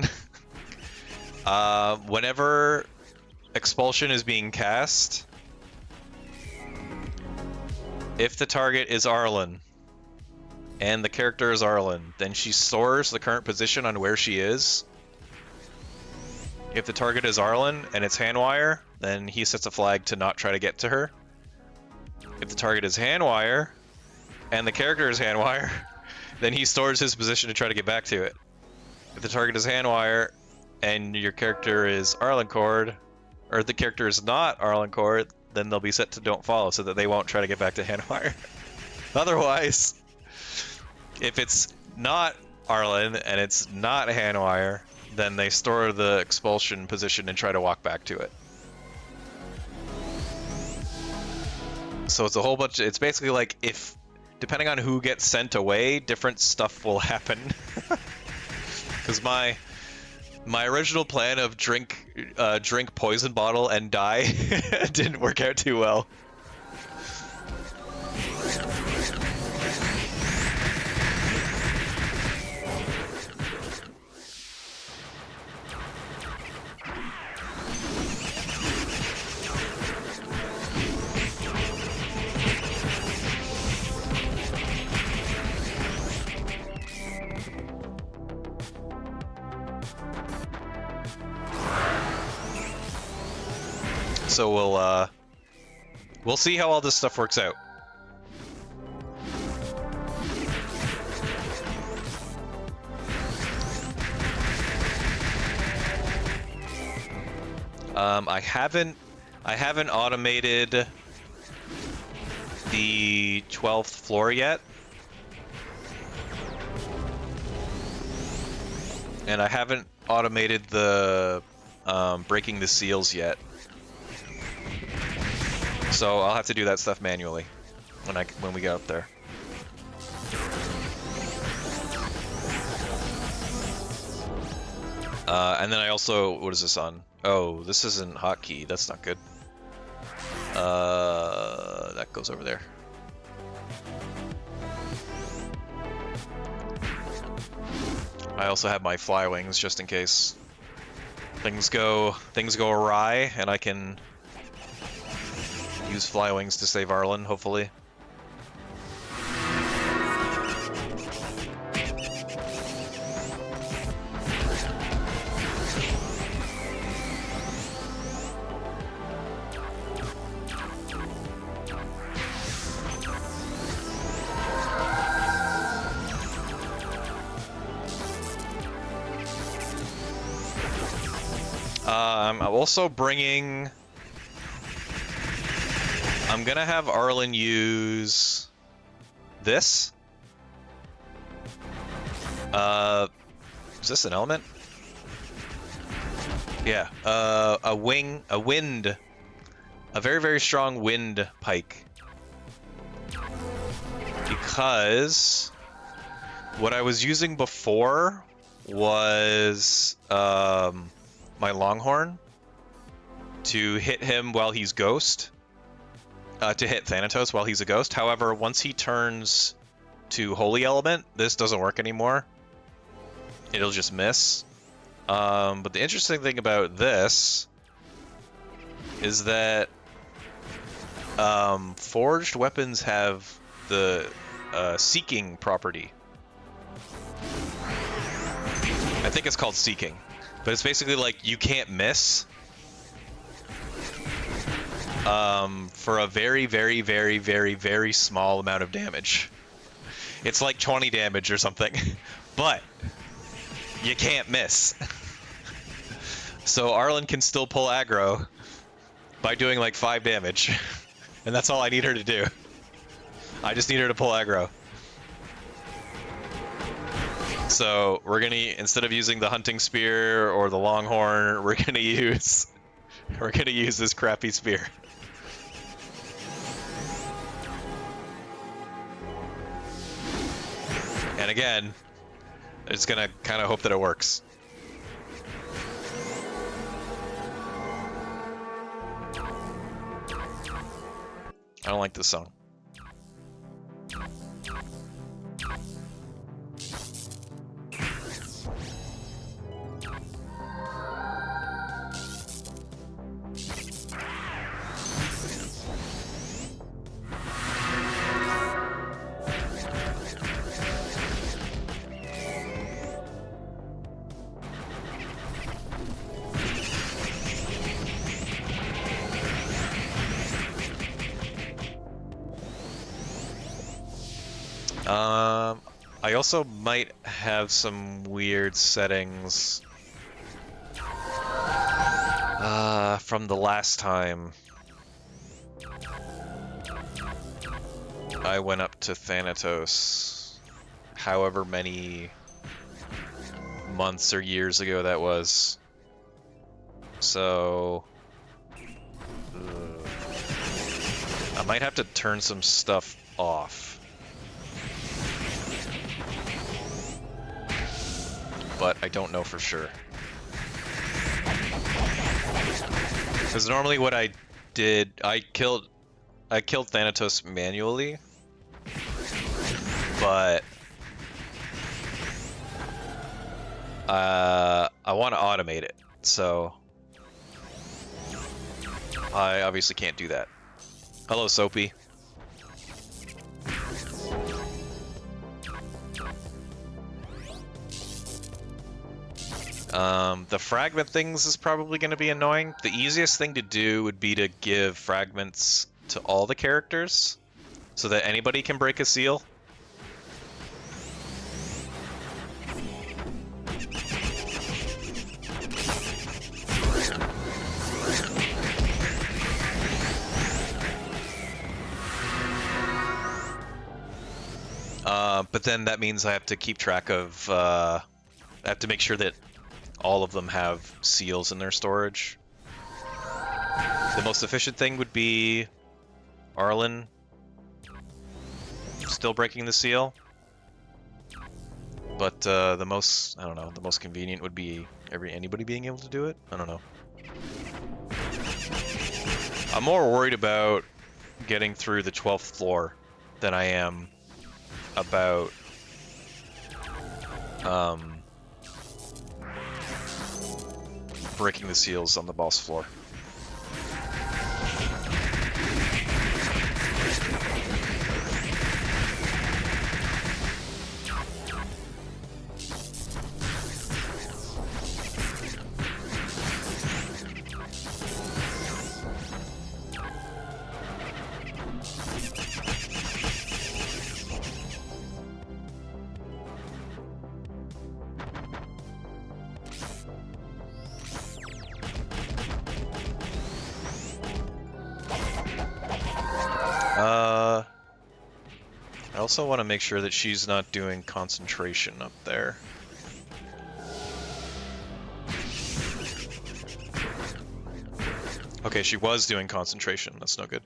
Whenever expulsion is being cast, if the target is Arlen, and the character is Arlen, then she stores the current position on where she is. If the target is Arlen and it's Handwire, then he sets a flag to not try to get to her. If the target is Handwire, and the character is Handwire, then he stores his position to try to get back to it. If the target is Handwire, and your character is Arlencord, or the character is not Arlencord, then they'll be set to don't follow so that they won't try to get back to Handwire. Otherwise, if it's not Arlen and it's not Handwire, then they store the expulsion position and try to walk back to it. So it's a whole bunch. It's basically like if, depending on who gets sent away, different stuff will happen. Because my original plan of drink poison bottle and die didn't work out too well. So we'll see how all this stuff works out. I haven't automated the 12th floor yet. And I haven't automated the breaking the seals yet. So I'll have to do that stuff manually when we get up there. And then I also, what is this on? Oh, this isn't hotkey. That's not good. That goes over there. I also have my fly wings just in case things go awry, and I can use fly wings to save Arlen, hopefully. I'm also bringing... I'm gonna have Arlen use this. Is this an element? Yeah, a very, very strong wind pike. Because what I was using before was my Longhorn to hit him while he's ghost. To hit Thanatos while he's a ghost. However, once he turns to Holy Element, this doesn't work anymore. It'll just miss. But the interesting thing about this is that forged weapons have the seeking property. I think it's called seeking. But it's basically like you can't miss for a very, very, very, very, very small amount of damage. It's like 20 damage or something, but you can't miss. So Arlen can still pull aggro by doing like 5 damage, and that's all I need her to do. I just need her to pull aggro. So we're gonna, instead of using the hunting spear or the longhorn, we're gonna use this crappy spear. And again, it's gonna kind of hope that it works. I don't like this song. I also might have some weird settings from the last time I went up to Thanatos, however many months or years ago that was. So I might have to turn some stuff off. But I don't know for sure. Because normally what I did, I killed Thanatos manually, but I want to automate it, so I obviously can't do that. Hello, Soapy. The fragment things is probably going to be annoying. The easiest thing to do would be to give fragments to all the characters so that anybody can break a seal. But then that means I have to keep track of, I have to make sure that all of them have seals in their storage. The most efficient thing would be Arlen still breaking the seal. But the most, I don't know, the most convenient would be anybody being able to do it? I don't know. I'm more worried about getting through the 12th floor than I am about breaking the seals on the boss floor. I also want to make sure that she's not doing concentration up there. Okay, she was doing concentration. That's no good.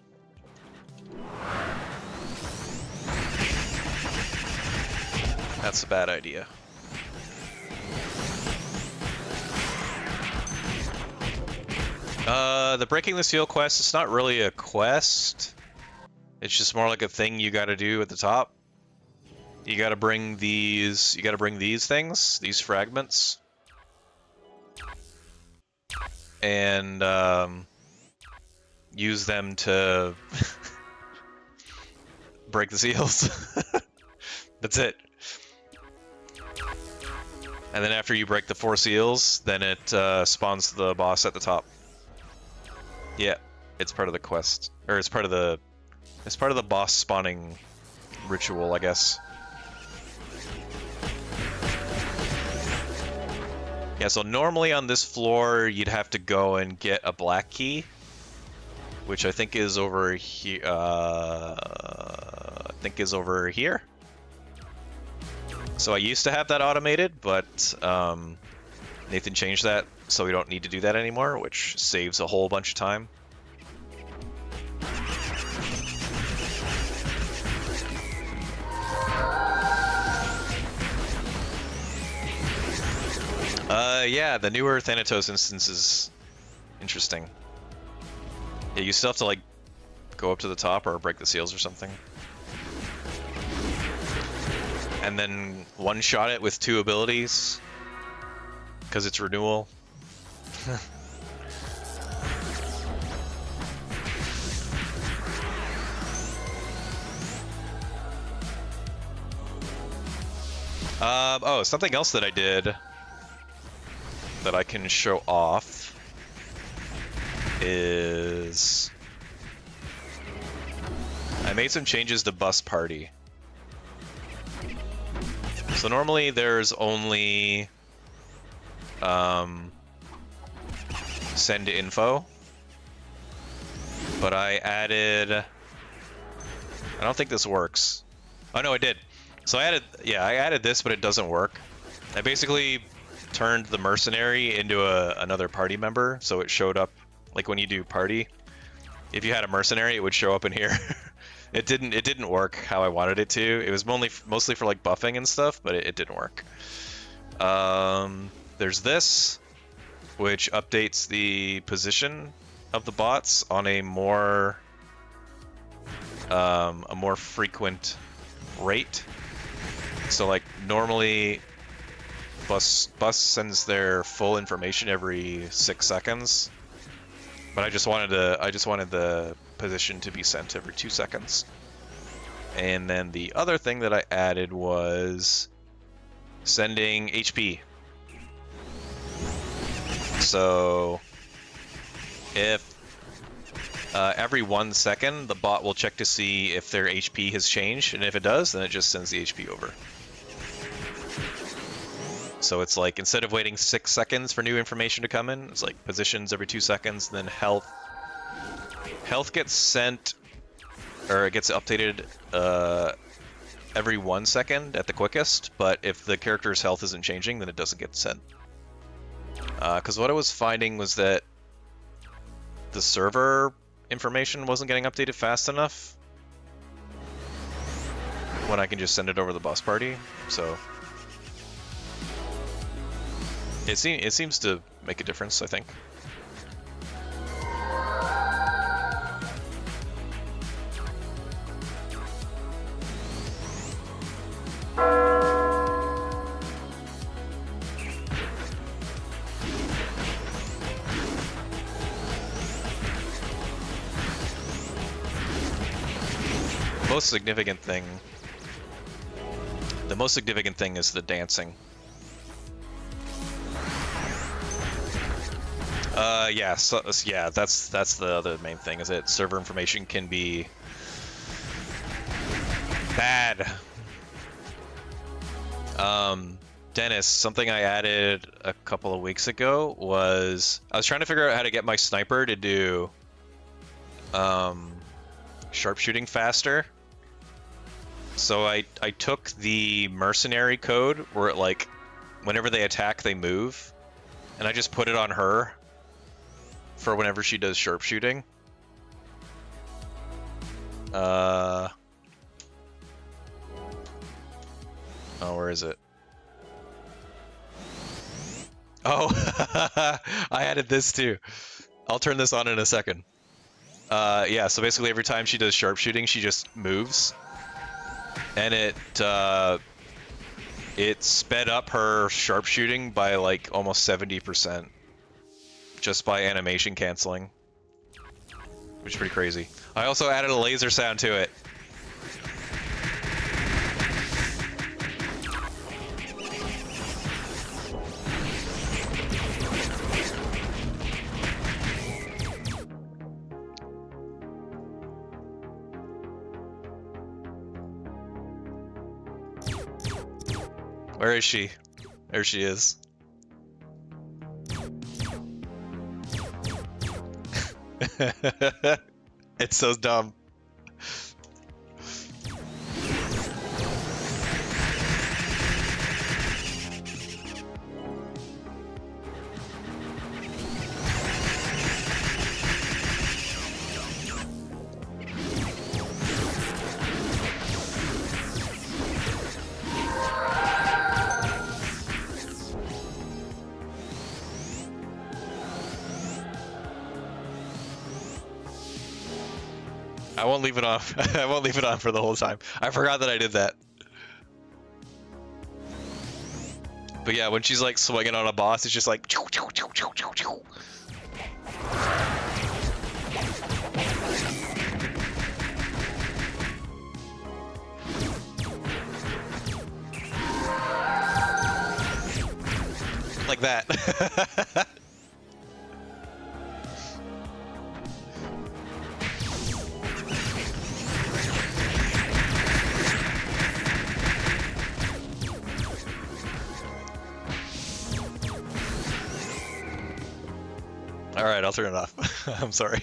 That's a bad idea. The Breaking the Seal quest, it's not really a quest. It's just more like a thing you gotta do at the top. You gotta bring these things, these fragments. And, use them to break the seals. That's it. And then after you break the 4 seals, then it spawns the boss at the top. Yeah, it's part of the quest, or it's part of the boss spawning ritual, I guess. Yeah, so normally on this floor you'd have to go and get a black key, which I think is over here. So I used to have that automated, but Nathan changed that, so we don't need to do that anymore, which saves a whole bunch of time. Yeah, the newer Thanatos instance is interesting. Yeah, you still have to, like, go up to the top or break the seals or something. And then one-shot it with 2 abilities, because it's renewal. Oh, something else that I did that I can show off is I made some changes to bus party. So normally there's only send info, but I added, I don't think this works. Oh no, it did. So I added this, but it doesn't work. I basically turned the mercenary into another party member, so it showed up, like when you do party, if you had a mercenary, it would show up in here. It didn't work how I wanted it to. It was mostly for like buffing and stuff, but it didn't work. There's this, which updates the position of the bots on a more frequent rate. So like normally bus sends their full information every 6 seconds, but I just wanted the position to be sent every 2 seconds. And then the other thing that I added was sending HP. So if every 1 second the bot will check to see if their HP has changed, and if it does, then it just sends the HP over. So it's like, instead of waiting 6 seconds for new information to come in, it's like positions every 2 seconds, then health gets sent, or it gets updated every 1 second at the quickest, but if the character's health isn't changing, then it doesn't get sent. Because what I was finding was that the server information wasn't getting updated fast enough when I can just send it over the bus party, so it seems to make a difference, I think. The most significant thing is the dancing. Yeah, that's the other main thing, is that server information can be bad. Dennis, something I added a couple of weeks ago was I was trying to figure out how to get my sniper to do sharpshooting faster. So I took the mercenary code where it, like, whenever they attack they move, and I just put it on her for whenever she does sharpshooting. Oh, where is it? Oh, I added this too. I'll turn this on in a second. Yeah, so basically every time she does sharpshooting, she just moves. And it sped up her sharpshooting by like almost 70%. Just by animation canceling. Which is pretty crazy. I also added a laser sound to it. Where is she? There she is. It's so dumb. I won't leave it on. I won't leave it on for the whole time. I forgot that I did that. But yeah, when she's like swinging on a boss, it's just like. Like that. Alright, I'll turn it off. I'm sorry.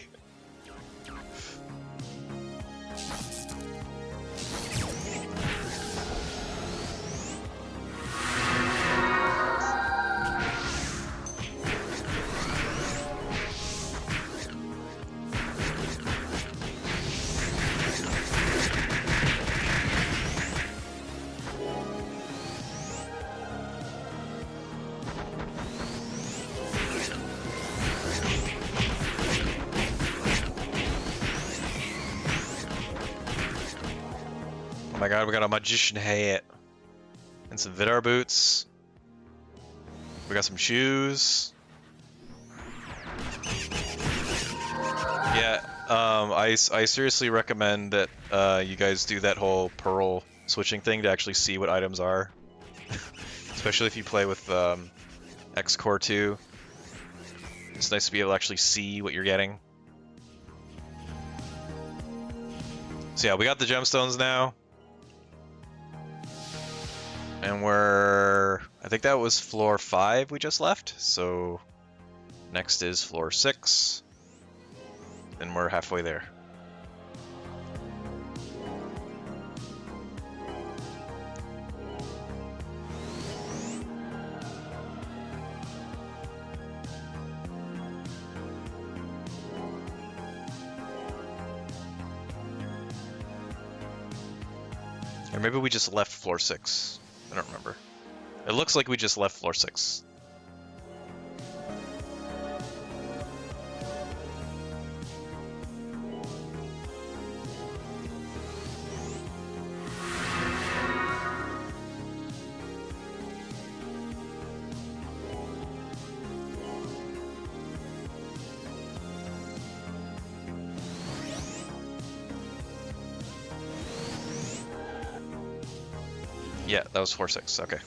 Oh my god, we got a magician hat. And some Vidar boots. We got some shoes. Yeah, I seriously recommend that you guys do that whole pearl switching thing to actually see what items are. Especially if you play with X-Core 2. It's nice to be able to actually see what you're getting. So yeah, we got the gemstones now. And I think that was floor 5 we just left, so next is floor 6, and we're halfway there. Or maybe we just left floor 6. I don't remember. It looks like we just left floor 6. Yeah, that was floor 6. Okay.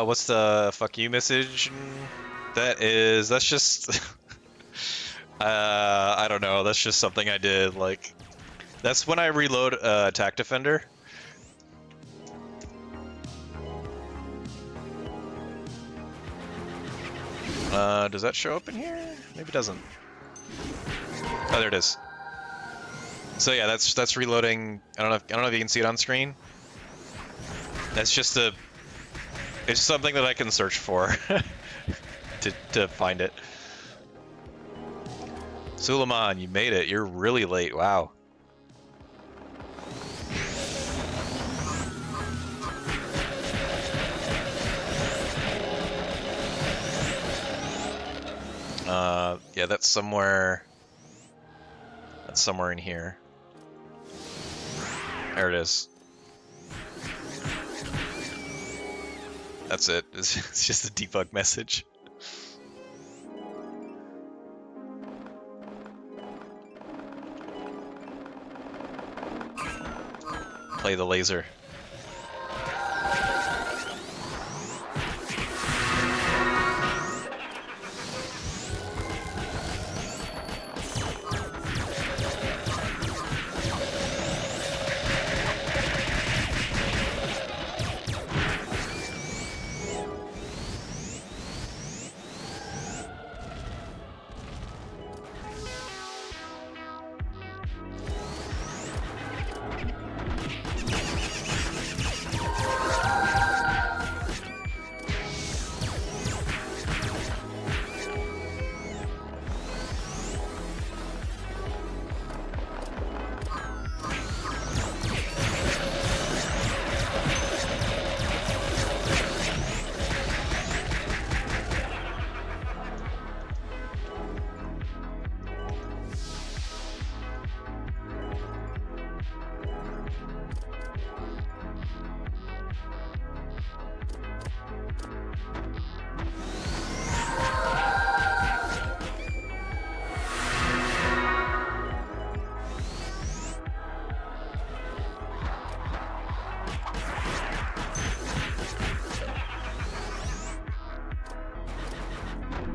What's the fuck you message? That's just I don't know, that's just something I did, like, that's when I reload Attack Defender. Does that show up in here? Maybe it doesn't. Oh, there it is. So yeah, that's reloading. I don't know if you can see it on screen. That's just it's something that I can search for to find it. Suleiman, you made it. You're really late. Wow. Yeah, that's somewhere. That's somewhere in here. There it is. That's it. It's just a debug message. Play the laser.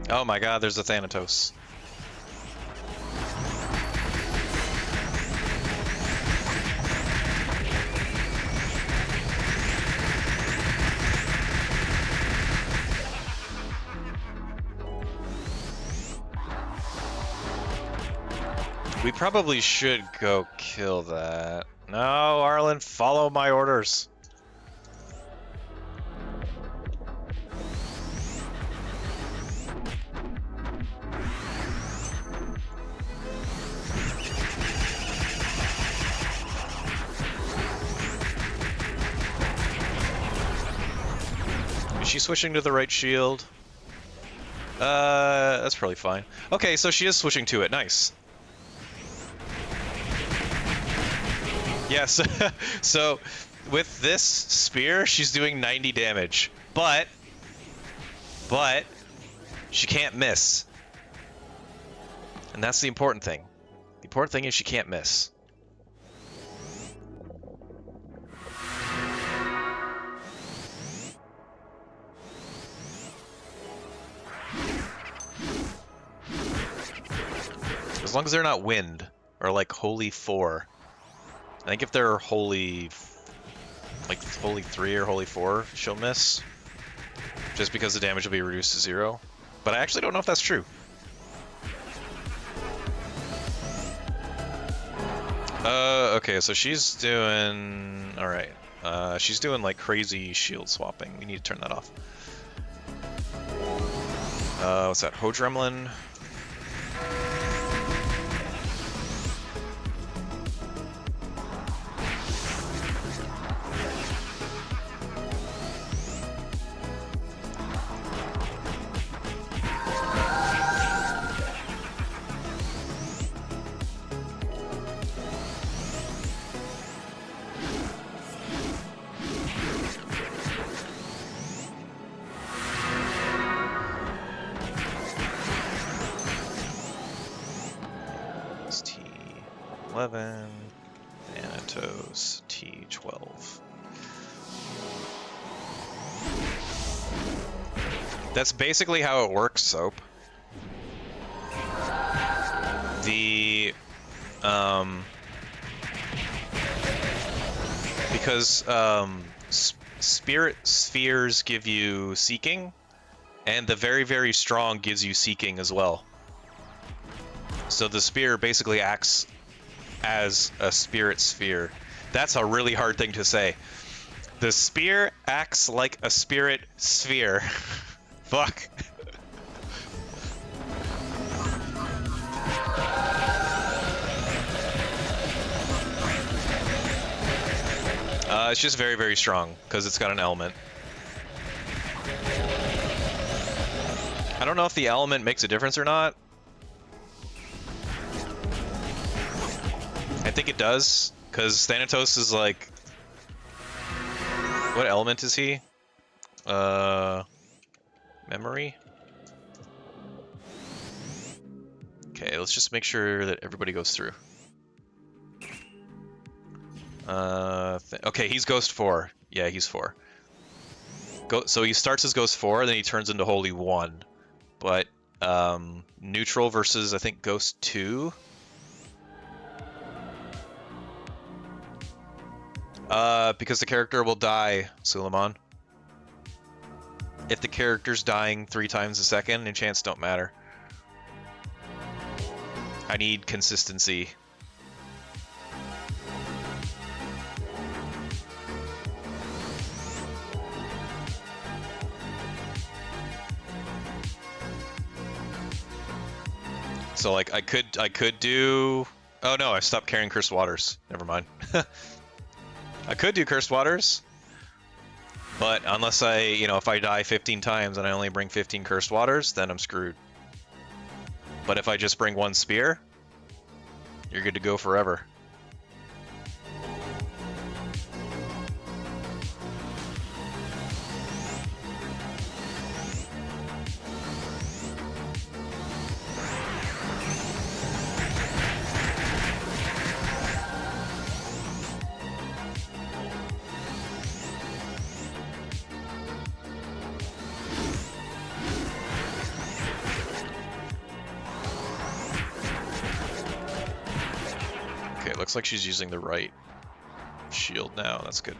Oh my god, there's a Thanatos. We probably should go kill that. No, Arlen, follow my orders. Is she switching to the right shield? That's probably fine. Okay, so she is switching to it. Nice. Yes. So with this spear, she's doing 90 damage, but she can't miss. And that's the important thing. The important thing is she can't miss. As long as they're not wind or like holy 4. I think if they're holy, like holy 3 or holy 4, she'll miss. Just because the damage will be reduced to 0. But I actually don't know if that's true. Okay, so she's doing... Alright. She's doing like crazy shield swapping. We need to turn that off. What's that? Hodremlin. T11, thanatos, T12. That's basically how it works, Soap. Because spirit spheres give you seeking, and the very, very strong gives you seeking as well. So the spear basically acts as a spirit sphere. That's a really hard thing to say. The spear acts like a spirit sphere. Fuck. It's just very, very strong because it's got an element. I don't know if the element makes a difference or not. I think it does, because Thanatos is like... What element is he? Memory? Okay, let's just make sure that everybody goes through. Okay, he's Ghost 4. Yeah, he's 4. So he starts as Ghost 4, then he turns into Holy 1. But, neutral versus, I think, Ghost 2? Because the character will die, Suleiman. If the character's dying 3 times a second, enchants don't matter. I need consistency. So like I could do... Oh no, I stopped carrying Cursed Waters. Never mind. I could do Cursed Waters, but unless if I die 15 times and I only bring 15 Cursed Waters, then I'm screwed. But if I just bring 1 spear, you're good to go forever. Looks like she's using the right shield now. That's good.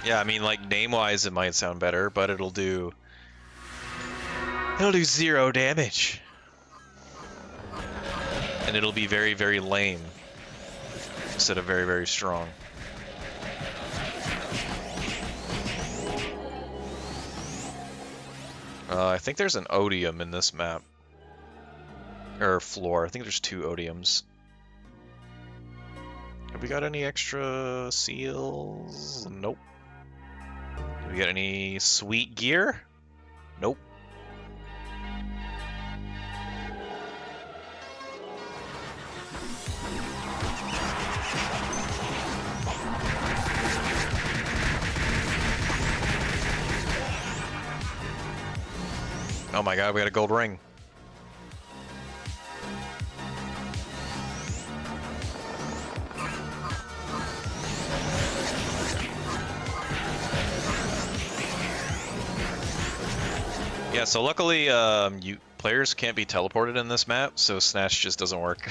Yeah, I mean, like, name-wise it might sound better, but it'll do 0 damage. And it'll be very, very lame. Instead of very, very strong. I think there's an odium in this map. Or floor. I think there's 2 odiums. Have we got any extra seals? Nope. Do we got any sweet gear? Nope. Oh my god, we got a gold ring. Yeah, so luckily, players can't be teleported in this map, so Snatch just doesn't work.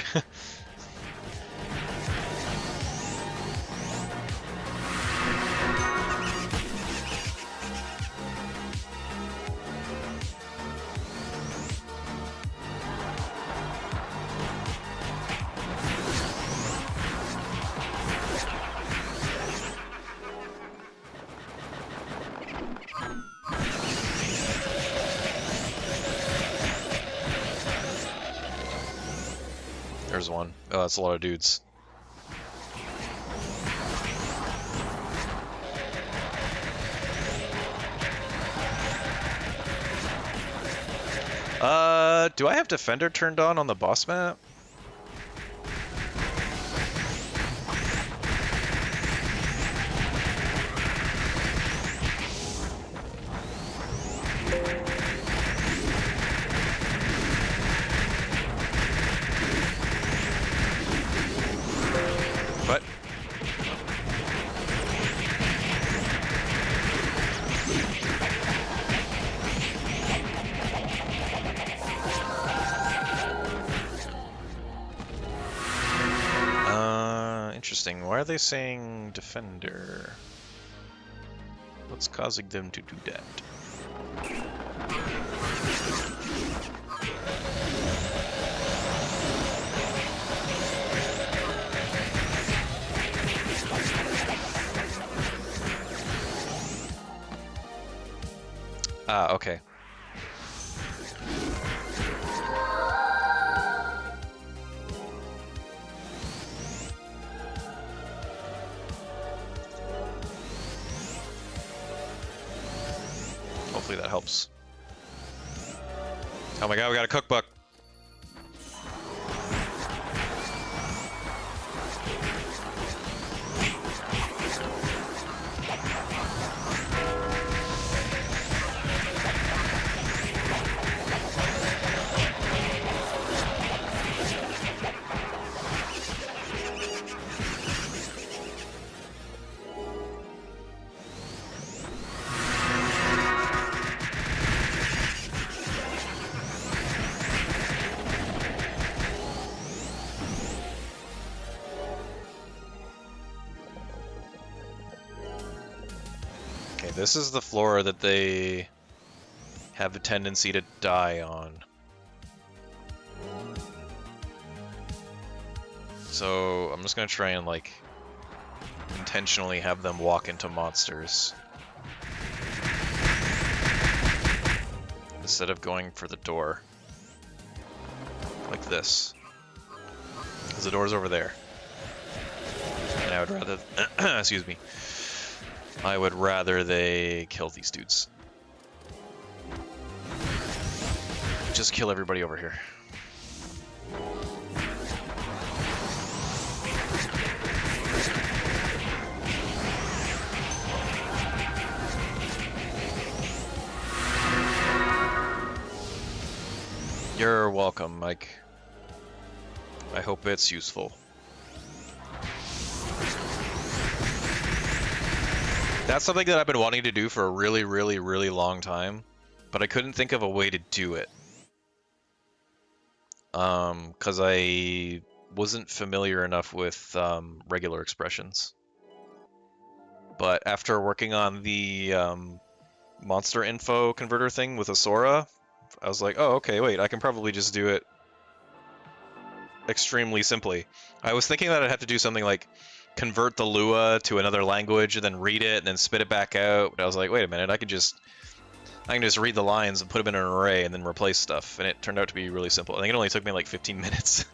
There's one. Oh, that's a lot of dudes. Do I have Defender turned on the boss map? What? Interesting. Why are they saying Defender? What's causing them to do that? Ah, okay. Hopefully that helps. Oh my god, we got a cookbook. Okay, this is the floor that they have a tendency to die on. So I'm just gonna try and like intentionally have them walk into monsters instead of going for the door like this, because the door's over there, and I would rather excuse me, I would rather they kill these dudes. Just kill everybody over here. You're welcome, Mike. I hope it's useful. That's something that I've been wanting to do for a really, really, really long time, but I couldn't think of a way to do it. Because I wasn't familiar enough with regular expressions. But after working on the monster info converter thing with Asura, I was like, oh, okay, wait, I can probably just do it extremely simply. I was thinking that I'd have to do something like convert the Lua to another language and then read it and then spit it back out. But I was like, wait a minute, I can just read the lines and put them in an array and then replace stuff. And it turned out to be really simple. I think it only took me like 15 minutes.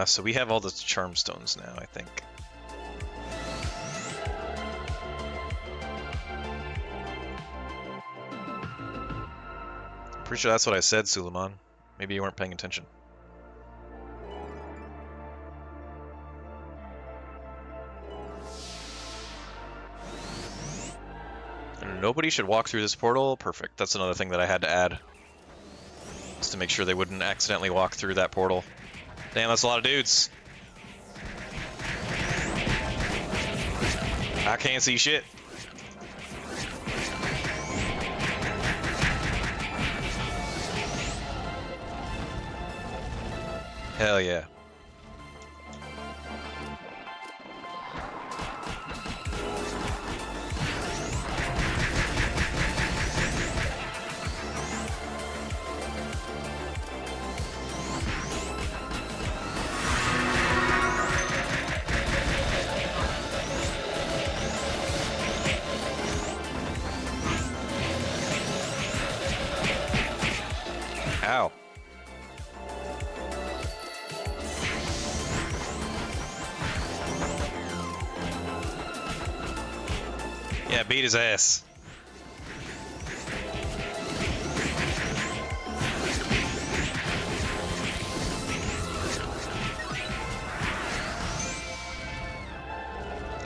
So we have all the charm stones now, I think. Pretty sure that's what I said, Suleiman. Maybe you weren't paying attention. And nobody should walk through this portal. Perfect. That's another thing that I had to add. Just to make sure they wouldn't accidentally walk through that portal. Damn, that's a lot of dudes. I can't see shit. Hell yeah. Ow. Yeah, beat his ass.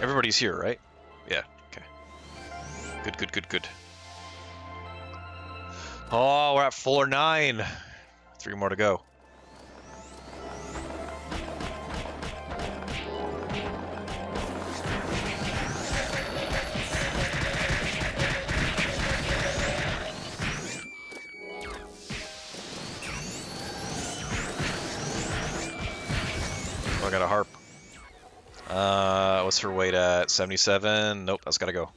Everybody's here, right? Yeah, okay. Good, good, good, good. Oh, we're at floor 9. 3 more to go. Oh, I got a harp. What's her weight at? 77? Nope, that's gotta go.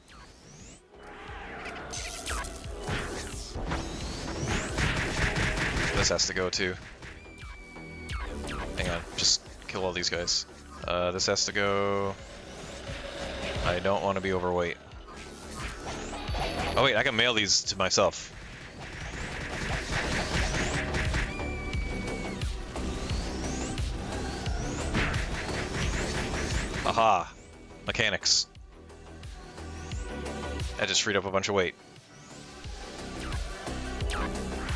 This has to go too. Hang on. just kill all these guys. This has to go... I don't want to be overweight. Oh wait, I can mail these to myself. Aha! Mechanics. That just freed up a bunch of weight.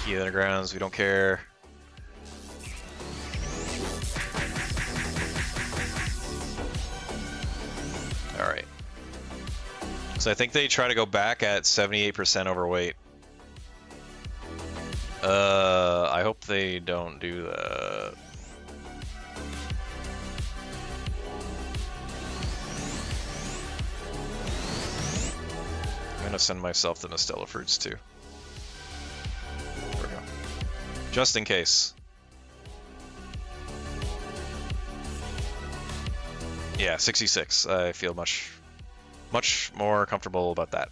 Key undergrounds, we don't care. Alright. So I think they try to go back at 78% overweight. I hope they don't do that. I'm gonna send myself the Nostella fruits too. There we go. Just in case. Yeah, 66. I feel much more comfortable about that.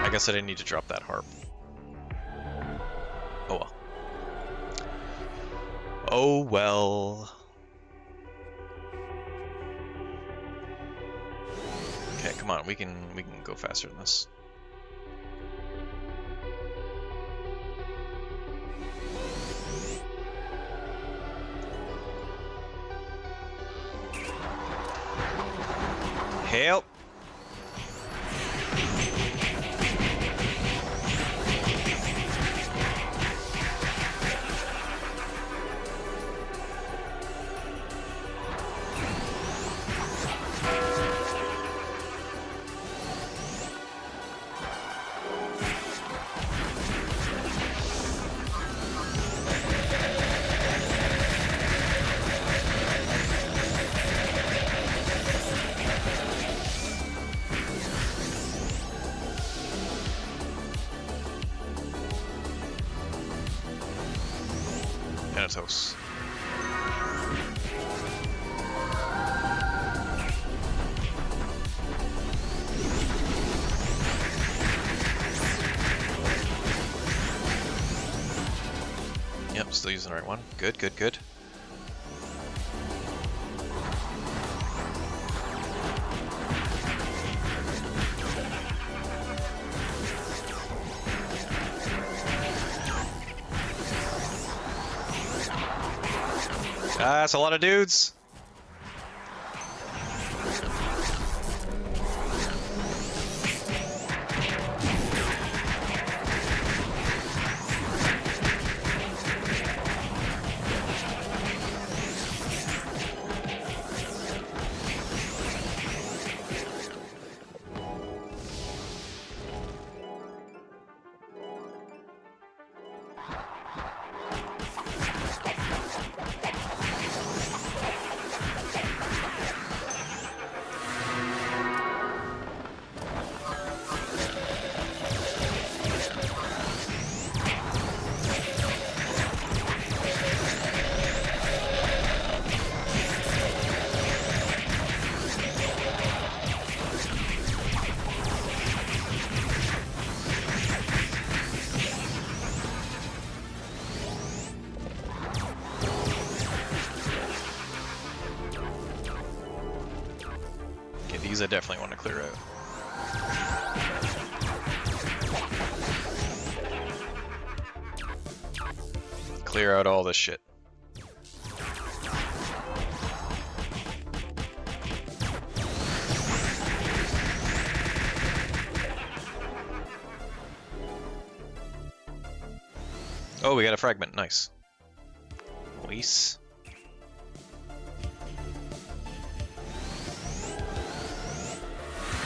I guess I didn't need to drop that harp. Oh well. Oh well. Okay, come on, we can go faster than this. Help! Thanatos. Yep, still using the right one. Good, good, good. That's a lot of dudes. These I definitely want to clear out. Clear out all this shit. Oh, we got a fragment. Nice. Nice.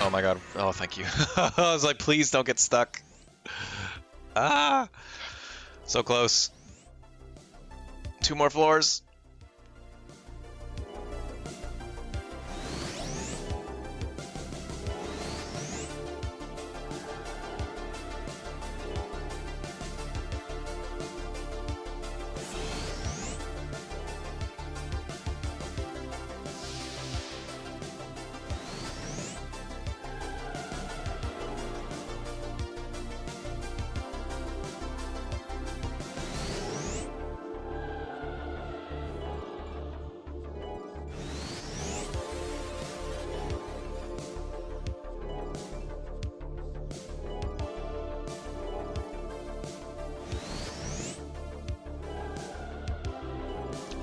Oh my god. Oh, thank you. I was like, please don't get stuck. Ah! So close. 2 more floors.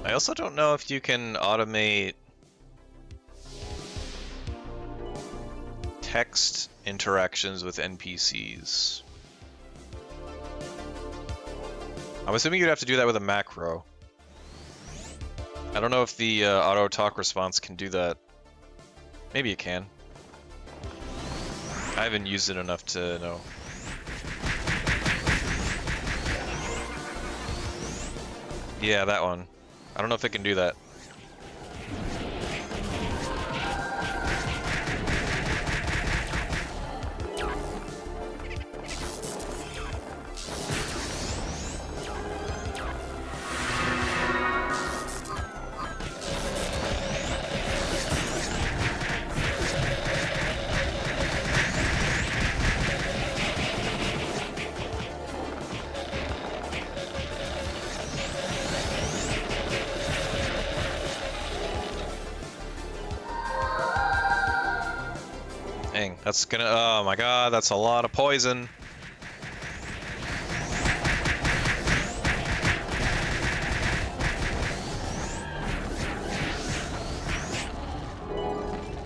I also don't know if you can automate text interactions with NPCs. I'm assuming you'd have to do that with a macro. I don't know if the auto talk response can do that. Maybe it can. I haven't used it enough to know. Yeah, that one. I don't know if it can do that. Dang, that's gonna, oh my god, that's a lot of poison.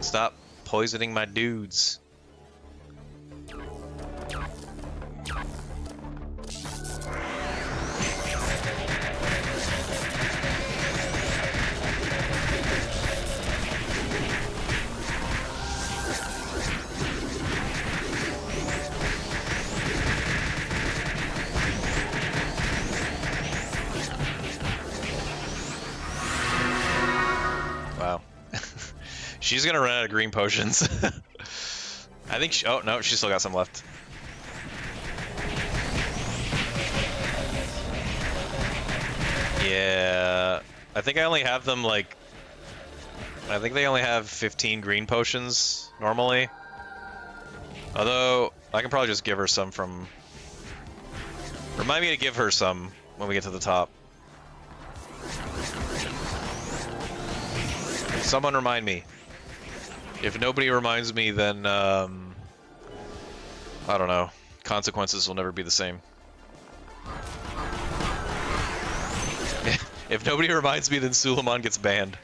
Stop poisoning my dudes. Wow. She's gonna run out of green potions. I think she, oh no, she still got some left. Yeah, I think I only have them like, I think they only have 15 green potions normally. Although, I can probably just give her some from... Remind me to give her some when we get to the top. Someone remind me. If nobody reminds me, then, I don't know. Consequences will never be the same. If nobody reminds me, then Suleiman gets banned.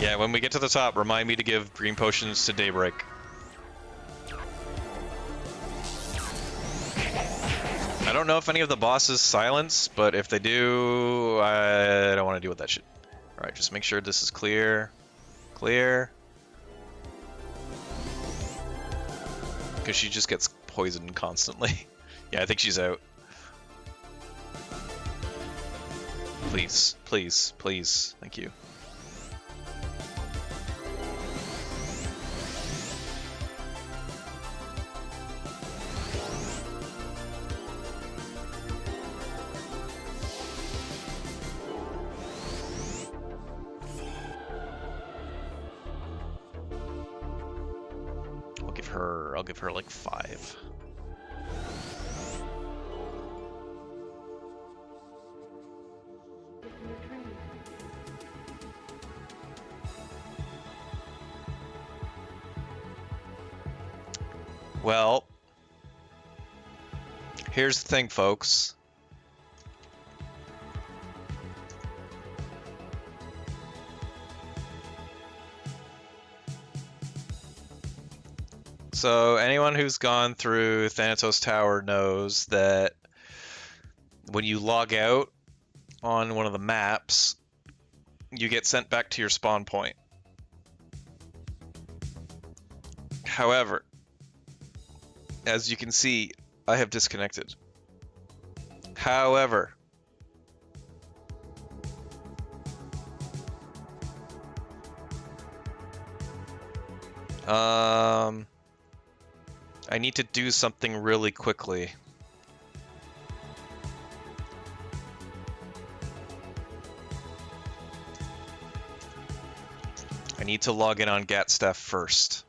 Yeah, when we get to the top, remind me to give green potions to Daybreak. I don't know if any of the bosses silence, but if they do, I don't want to deal with that shit. Alright, just make sure this is clear. Clear. Because she just gets poisoned constantly. Yeah, I think she's out. Please, please, please. Thank you. I'll give her like 5. Well, here's the thing, folks. So anyone who's gone through Thanatos Tower knows that when you log out on one of the maps, you get sent back to your spawn point. However, as you can see, I have disconnected. However, I need to do something really quickly. I need to log in on Gatstaff first.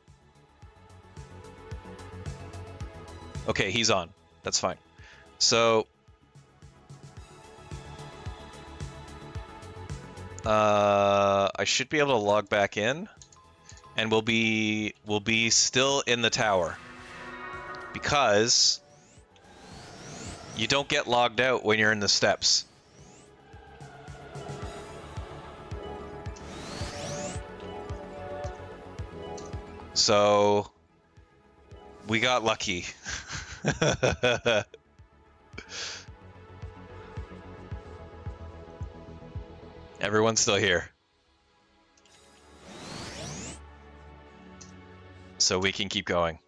Okay, he's on. That's fine. So I should be able to log back in, and we'll be still in the tower because you don't get logged out when you're in the steps. So we got lucky. Everyone's still here. So we can keep going.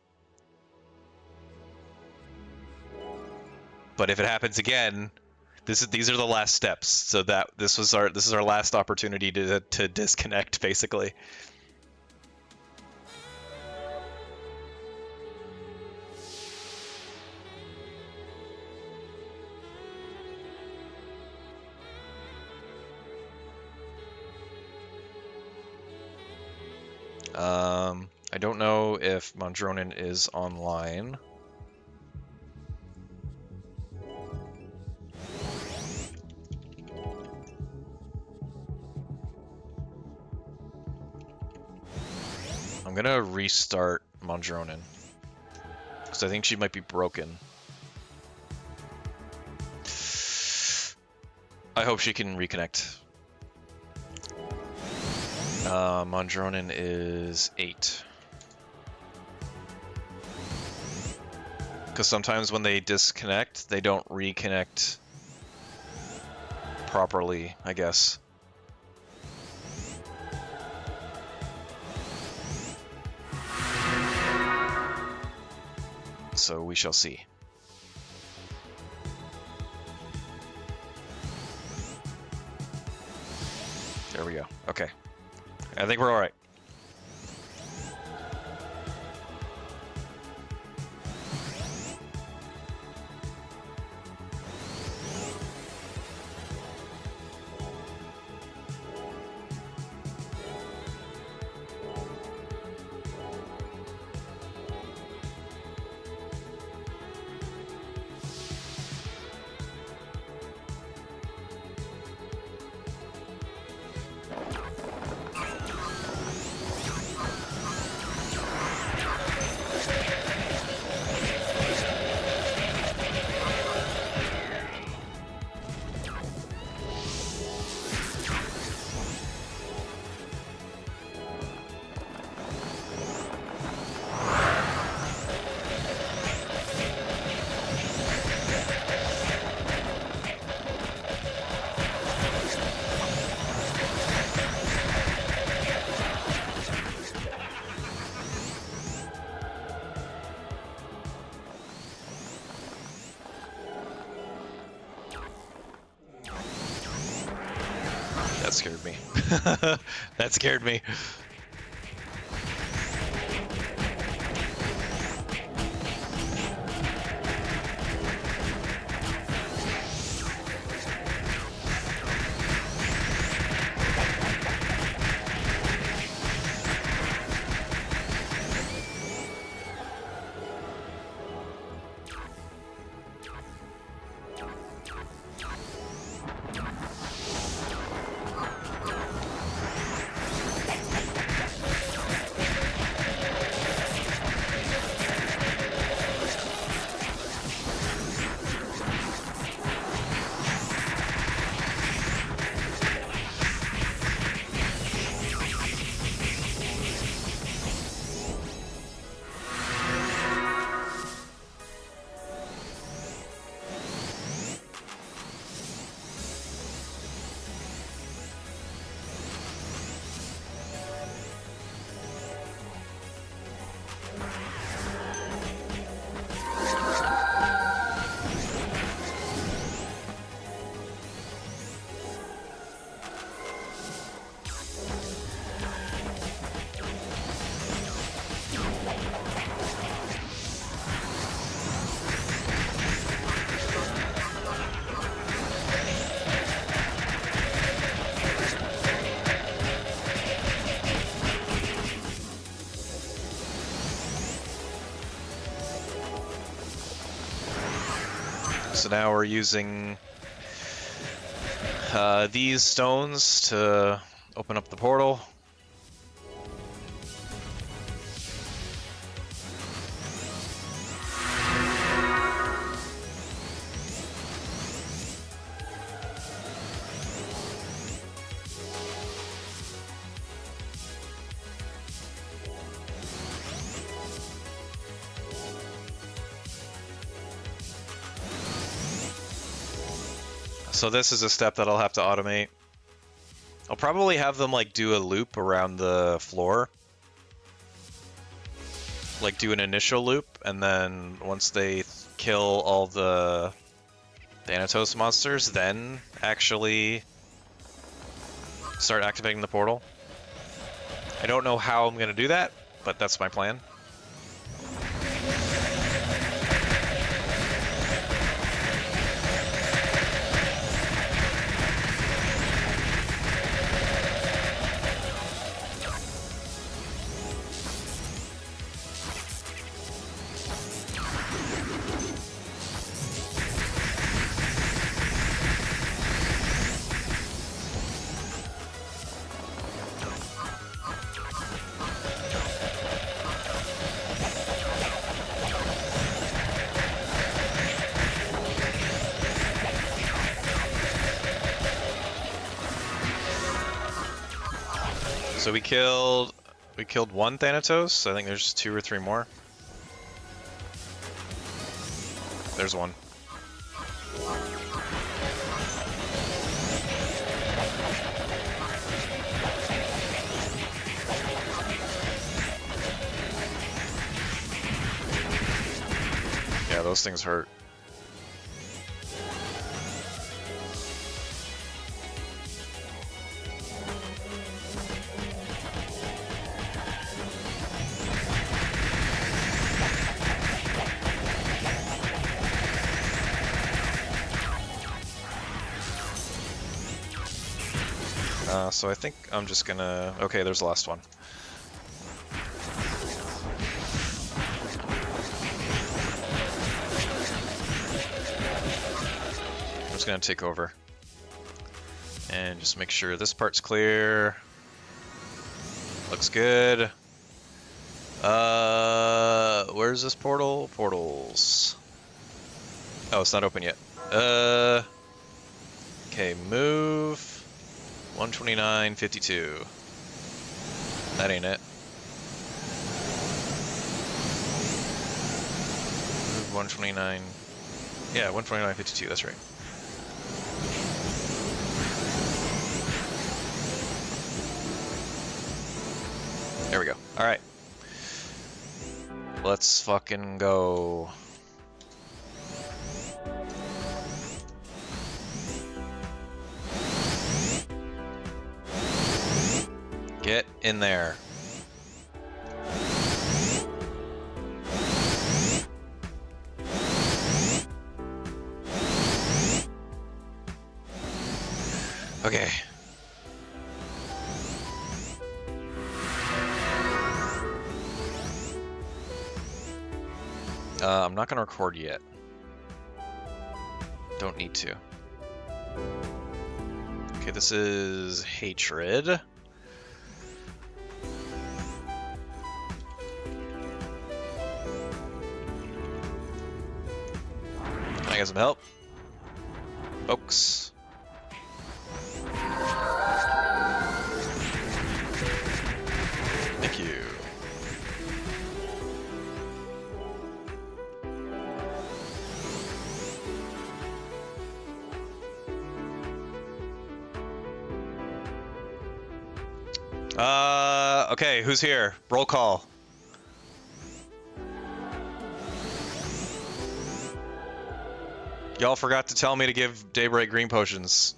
But if it happens again, these are the last steps. So this is our last opportunity to disconnect, basically. I don't know if Mondronin is online. I'm gonna restart Mondronin because I think she might be broken. I hope she can reconnect. Mondronin is 8. Because sometimes when they disconnect, they don't reconnect properly, I guess. So we shall see. There we go. Okay. I think we're all right. That scared me. That scared me. So now we're using these stones to open up the portal. So this is a step that I'll have to automate. I'll probably have them like do a loop around the floor. Like do an initial loop, and then once they kill all the thanatos monsters, then actually start activating the portal. I don't know how I'm gonna do that, but that's my plan. So we killed one thanatos. I think there's 2 or 3 more. There's one. Yeah, those things hurt. So I think I'm just gonna... Okay, there's the last one. I'm just gonna take over. And just make sure this part's clear. Looks good. Where's this portal? Portals. Oh, it's not open yet. Okay, move. 129.52. That ain't it. Move 129. Yeah, 129.52. That's right. There we go. All right. Let's fucking go. Get in there. Okay. I'm not gonna record yet. Don't need to. Okay, this is hatred. Can I get some help? Folks. Thank you. Okay, who's here? Roll call. Y'all forgot to tell me to give Daybreak green potions.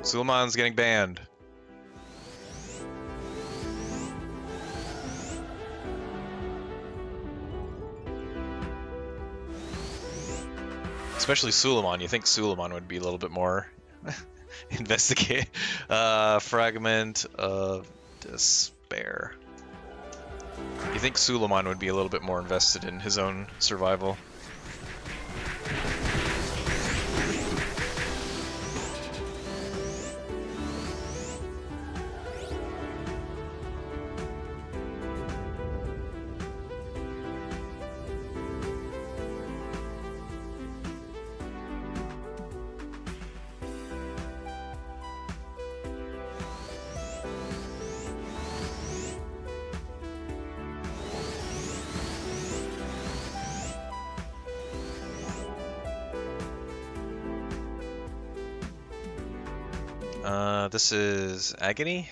Suleiman's getting banned. Especially Suleiman. You think Suleiman would be a little bit more investigate. Fragment of despair. You think Suleiman would be a little bit more invested in his own survival. This is Agony.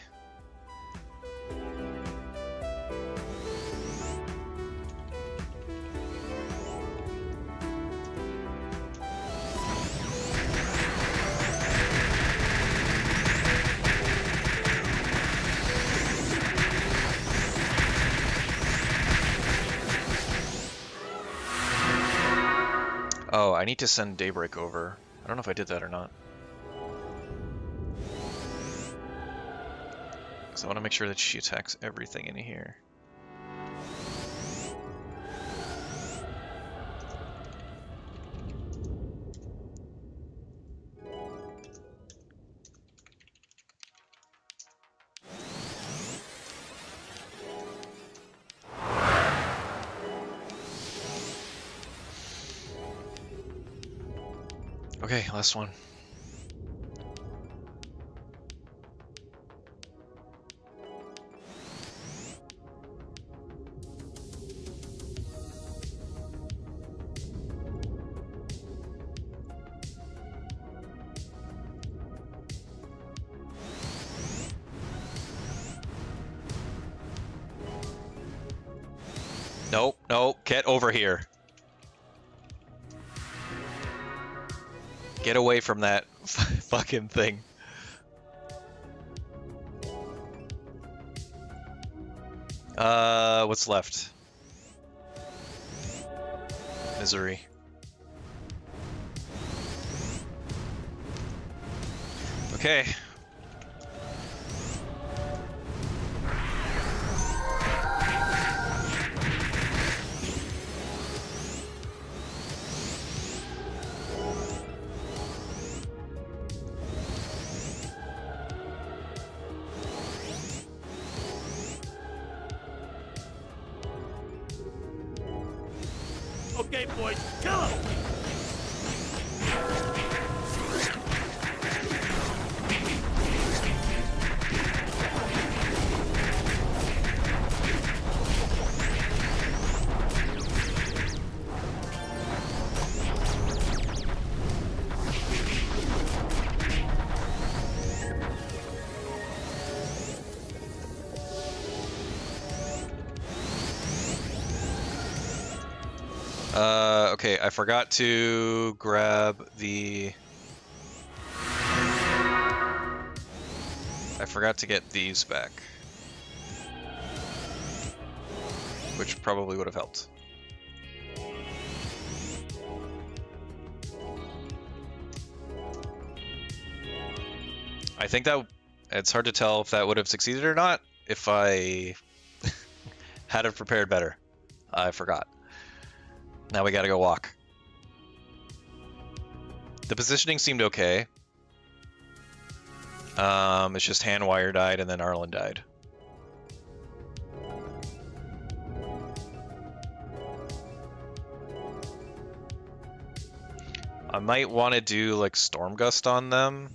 Oh, I need to send Daybreak over. I don't know if I did that or not. Because I want to make sure that she attacks everything in here. Okay, last one. Nope, nope, get over here. Get away from that fucking thing. What's left? Misery. Okay. Okay, boys, kill him! Okay, I forgot to grab the... I forgot to get these back. Which probably would have helped. I think that... It's hard to tell if that would have succeeded or not if I had it prepared better. I forgot. Now we gotta go walk. The positioning seemed okay. It's just Handwire died and then Arlen died. I might want to do like Storm Gust on them.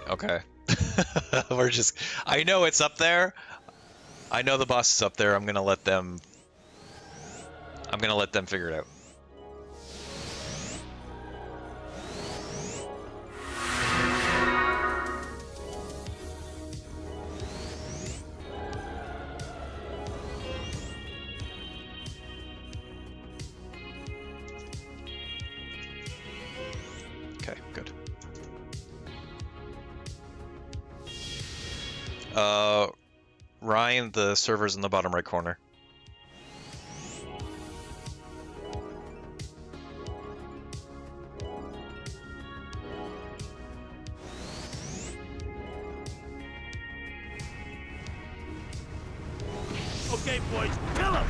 Okay. We're just... I know it's up there. I know the boss is up there. I'm gonna let them figure it out. Okay, good. Ryan, the server's in the bottom right corner. Okay, boys, kill him!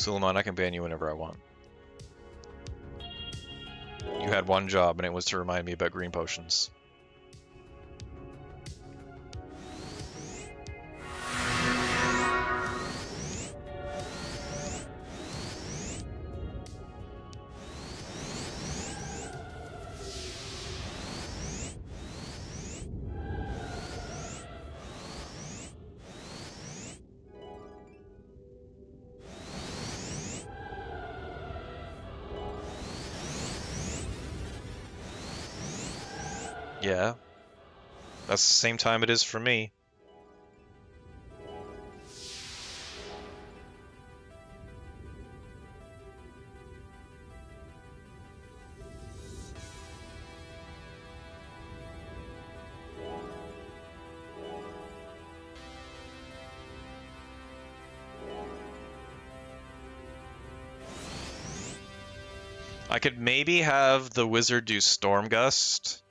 Suleiman, I can ban you whenever I want. You had one job, and it was to remind me about green potions. Yeah. That's the same time it is for me. I could maybe have the wizard do Storm Gust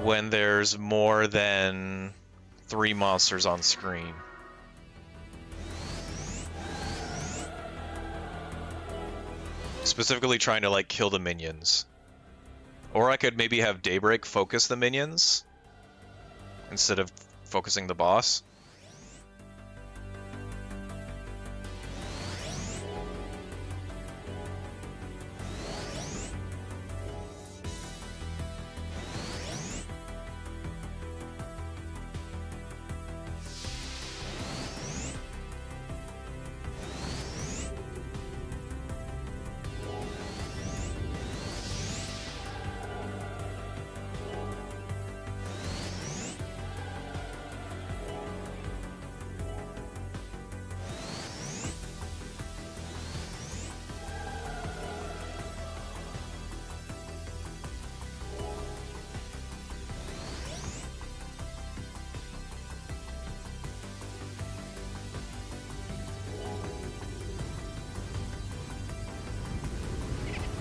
when there's more than 3 monsters on screen. Specifically trying to like kill the minions. Or I could maybe have Daybreak focus the minions instead of focusing the boss.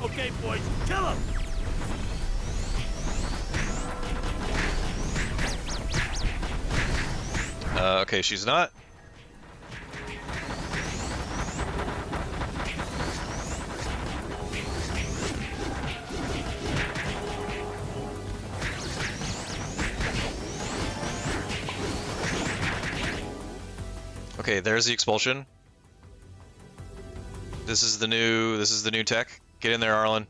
Okay, boys, kill him! Okay, she's not. Okay, there's the expulsion. This is the new tech. Get in there, Arlen.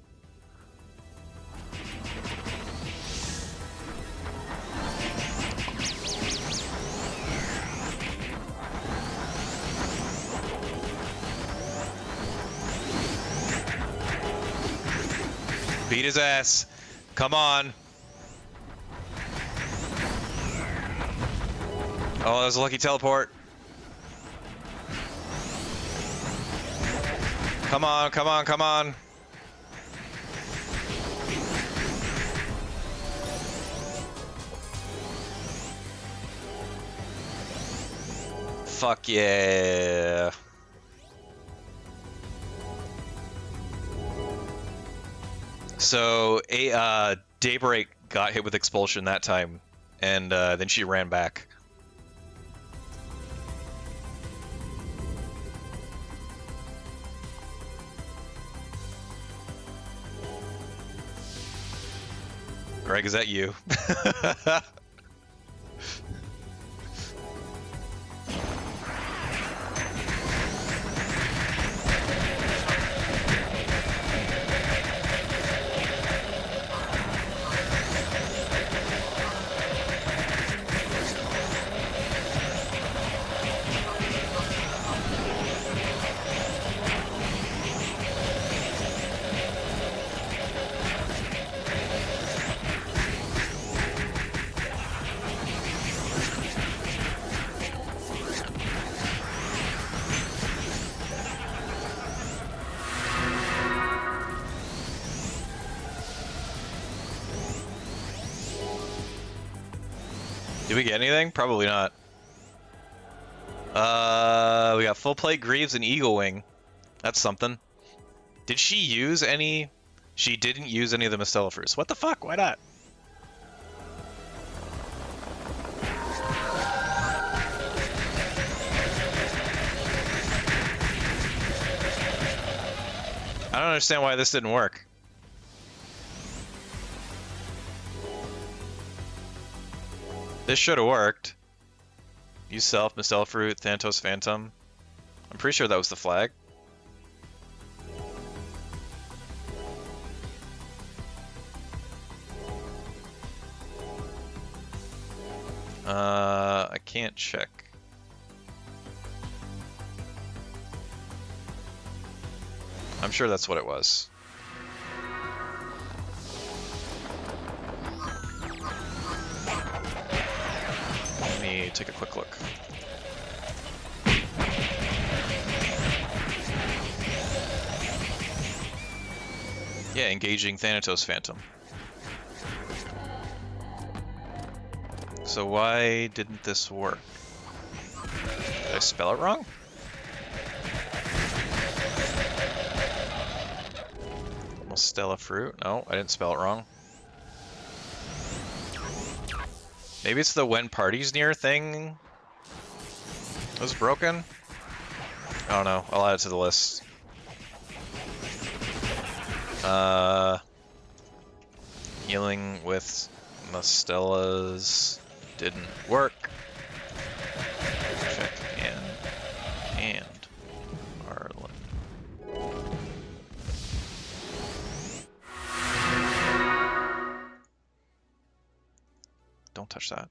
Beat his ass. Come on. Oh, that was a lucky teleport. Come on, come on, come on. Fuck yeah. So, Daybreak got hit with expulsion that time, and then she ran back. Greg, is that you? Did we get anything? Probably not. We got full plate Greaves and Eagle Wing. That's something. Did she use any? She didn't use any of the Mistelifers. What the fuck? Why not? understand why this didn't work. This should have worked. Use self, Mistella Fruit, Thanatos Phantom. I'm pretty sure that was the flag. I can't check. I'm sure that's what it was. Let me take a quick look. Yeah, engaging Thanatos Phantom. So why didn't this work? Did I spell it wrong? Mistella Fruit? No, I didn't spell it wrong. Maybe it's the when party's near thing was broken? I don't know. I'll add it to the list. Healing with Mistella's didn't work. Check and Arlen. Don't touch that.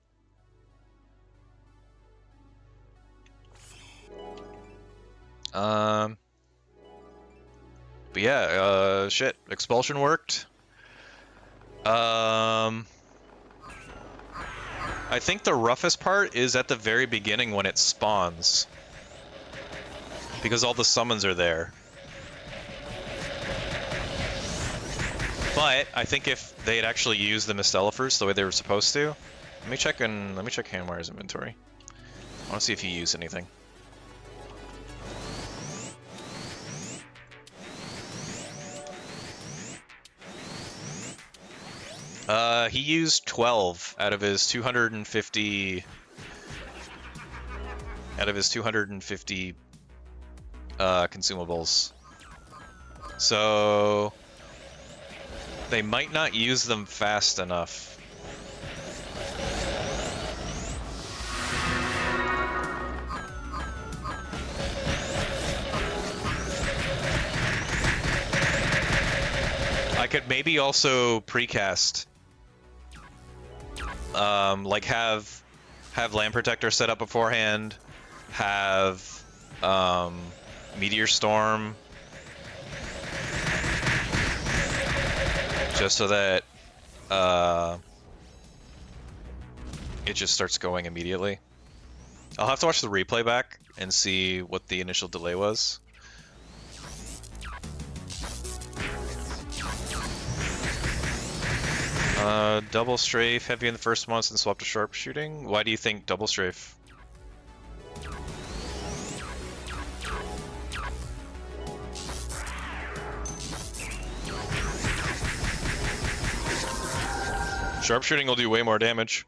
But yeah, shit. Expulsion worked. I think the roughest part is at the very beginning when it spawns. Because all the summons are there. But I think if they had actually used the Mistella Fruits the way they were supposed to. Let me check Handwire's inventory. I want to see if he used anything. He used 12 out of his 250 consumables. So they might not use them fast enough. I could maybe also precast. Like have Land Protector set up beforehand, have Meteor Storm, just so that it just starts going immediately. I'll have to watch the replay back and see what the initial delay was. Double strafe, heavy in the first months and swap to sharpshooting. Why do you think double strafe? Sharpshooting will do way more damage.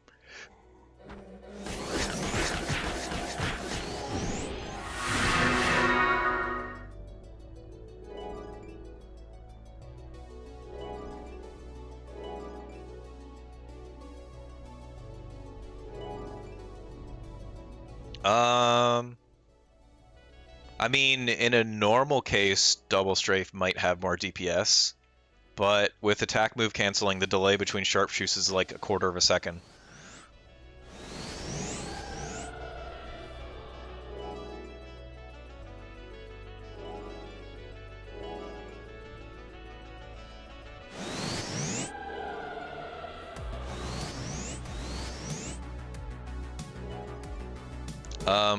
I mean, in a normal case, double strafe might have more DPS, but with attack move canceling, the delay between sharpshoots is like a quarter of a second.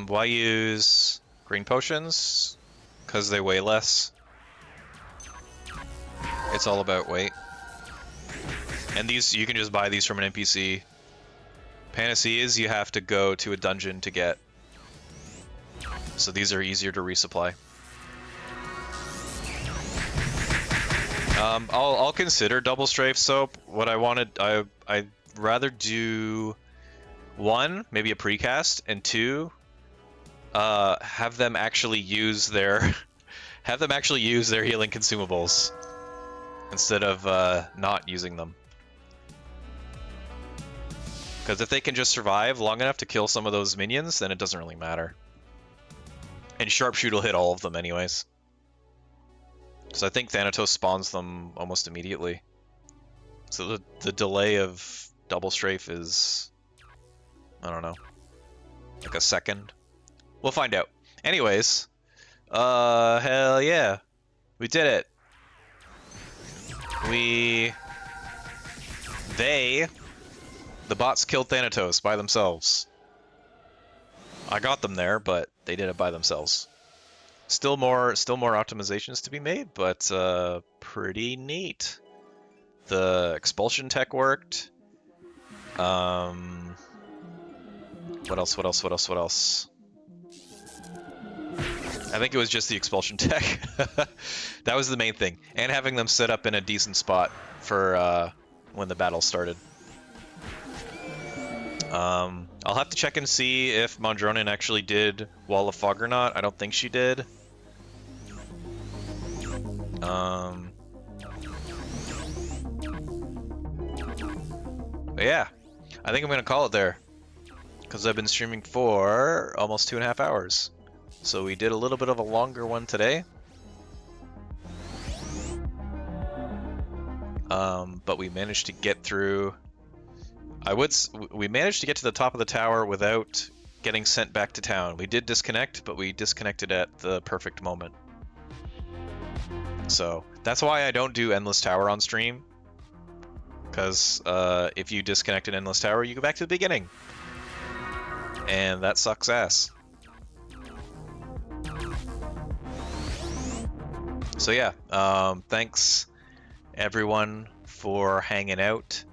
Why use green potions? Because they weigh less. It's all about weight. And these, you can just buy these from an NPC. Panaceas, you have to go to a dungeon to get. So these are easier to resupply. I'll consider double strafe soap. What I wanted, I'd rather do one, maybe a precast, and two, have them actually use their Have them actually use their healing consumables instead of not using them. Because if they can just survive long enough to kill some of those minions, then it doesn't really matter. And Sharpshoot will hit all of them anyways. So I think Thanatos spawns them almost immediately. So the delay of Double Strafe is, I don't know, like a second. We'll find out. Anyways, hell yeah. We did it. The bots killed Thanatos by themselves. I got them there, but they did it by themselves. Still more optimizations to be made, but pretty neat. The expulsion tech worked. What else? I think it was just the expulsion tech. That was the main thing. And having them set up in a decent spot for when the battle started. I'll have to check and see if Mondronin actually did Wall of Fog or not. I don't think she did. But yeah, I think I'm gonna call it there because I've been streaming for almost 2.5 hours. So we did a little bit of a longer one today. But we managed to get through. We managed to get to the top of the tower without getting sent back to town. We did disconnect, but we disconnected at the perfect moment. So that's why I don't do Endless Tower on stream. Because if you disconnect an Endless Tower, you go back to the beginning. And that sucks ass. So yeah, thanks everyone for hanging out.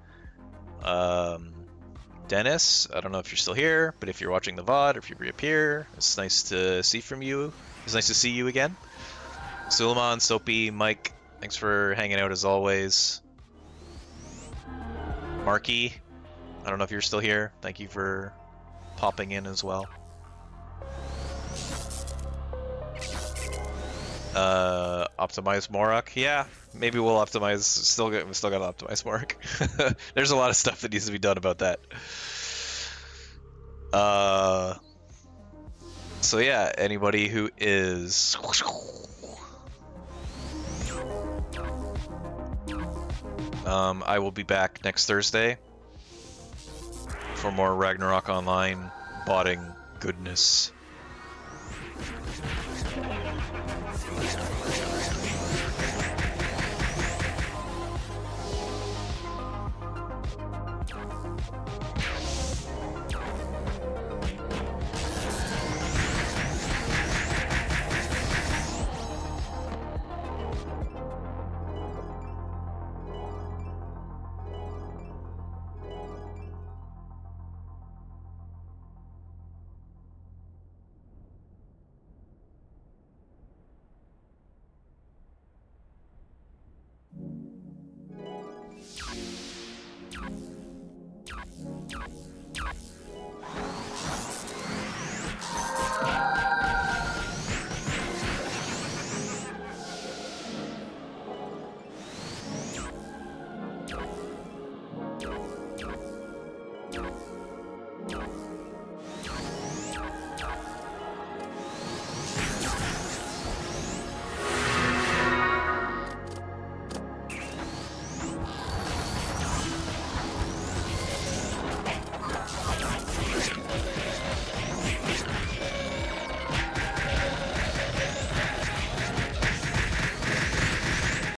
Dennis, I don't know if you're still here, but if you're watching the VOD or if you reappear, it's nice to see from you. It's nice to see you again. Suleiman, Soapy, Mike, thanks for hanging out as always. Marky, I don't know if you're still here. Thank you for popping in as well. Optimize Morak. Yeah, maybe we'll optimize. We still gotta optimize Morak. There's a lot of stuff that needs to be done about that. So yeah, anybody who is I will be back next Thursday for more Ragnarok Online botting goodness.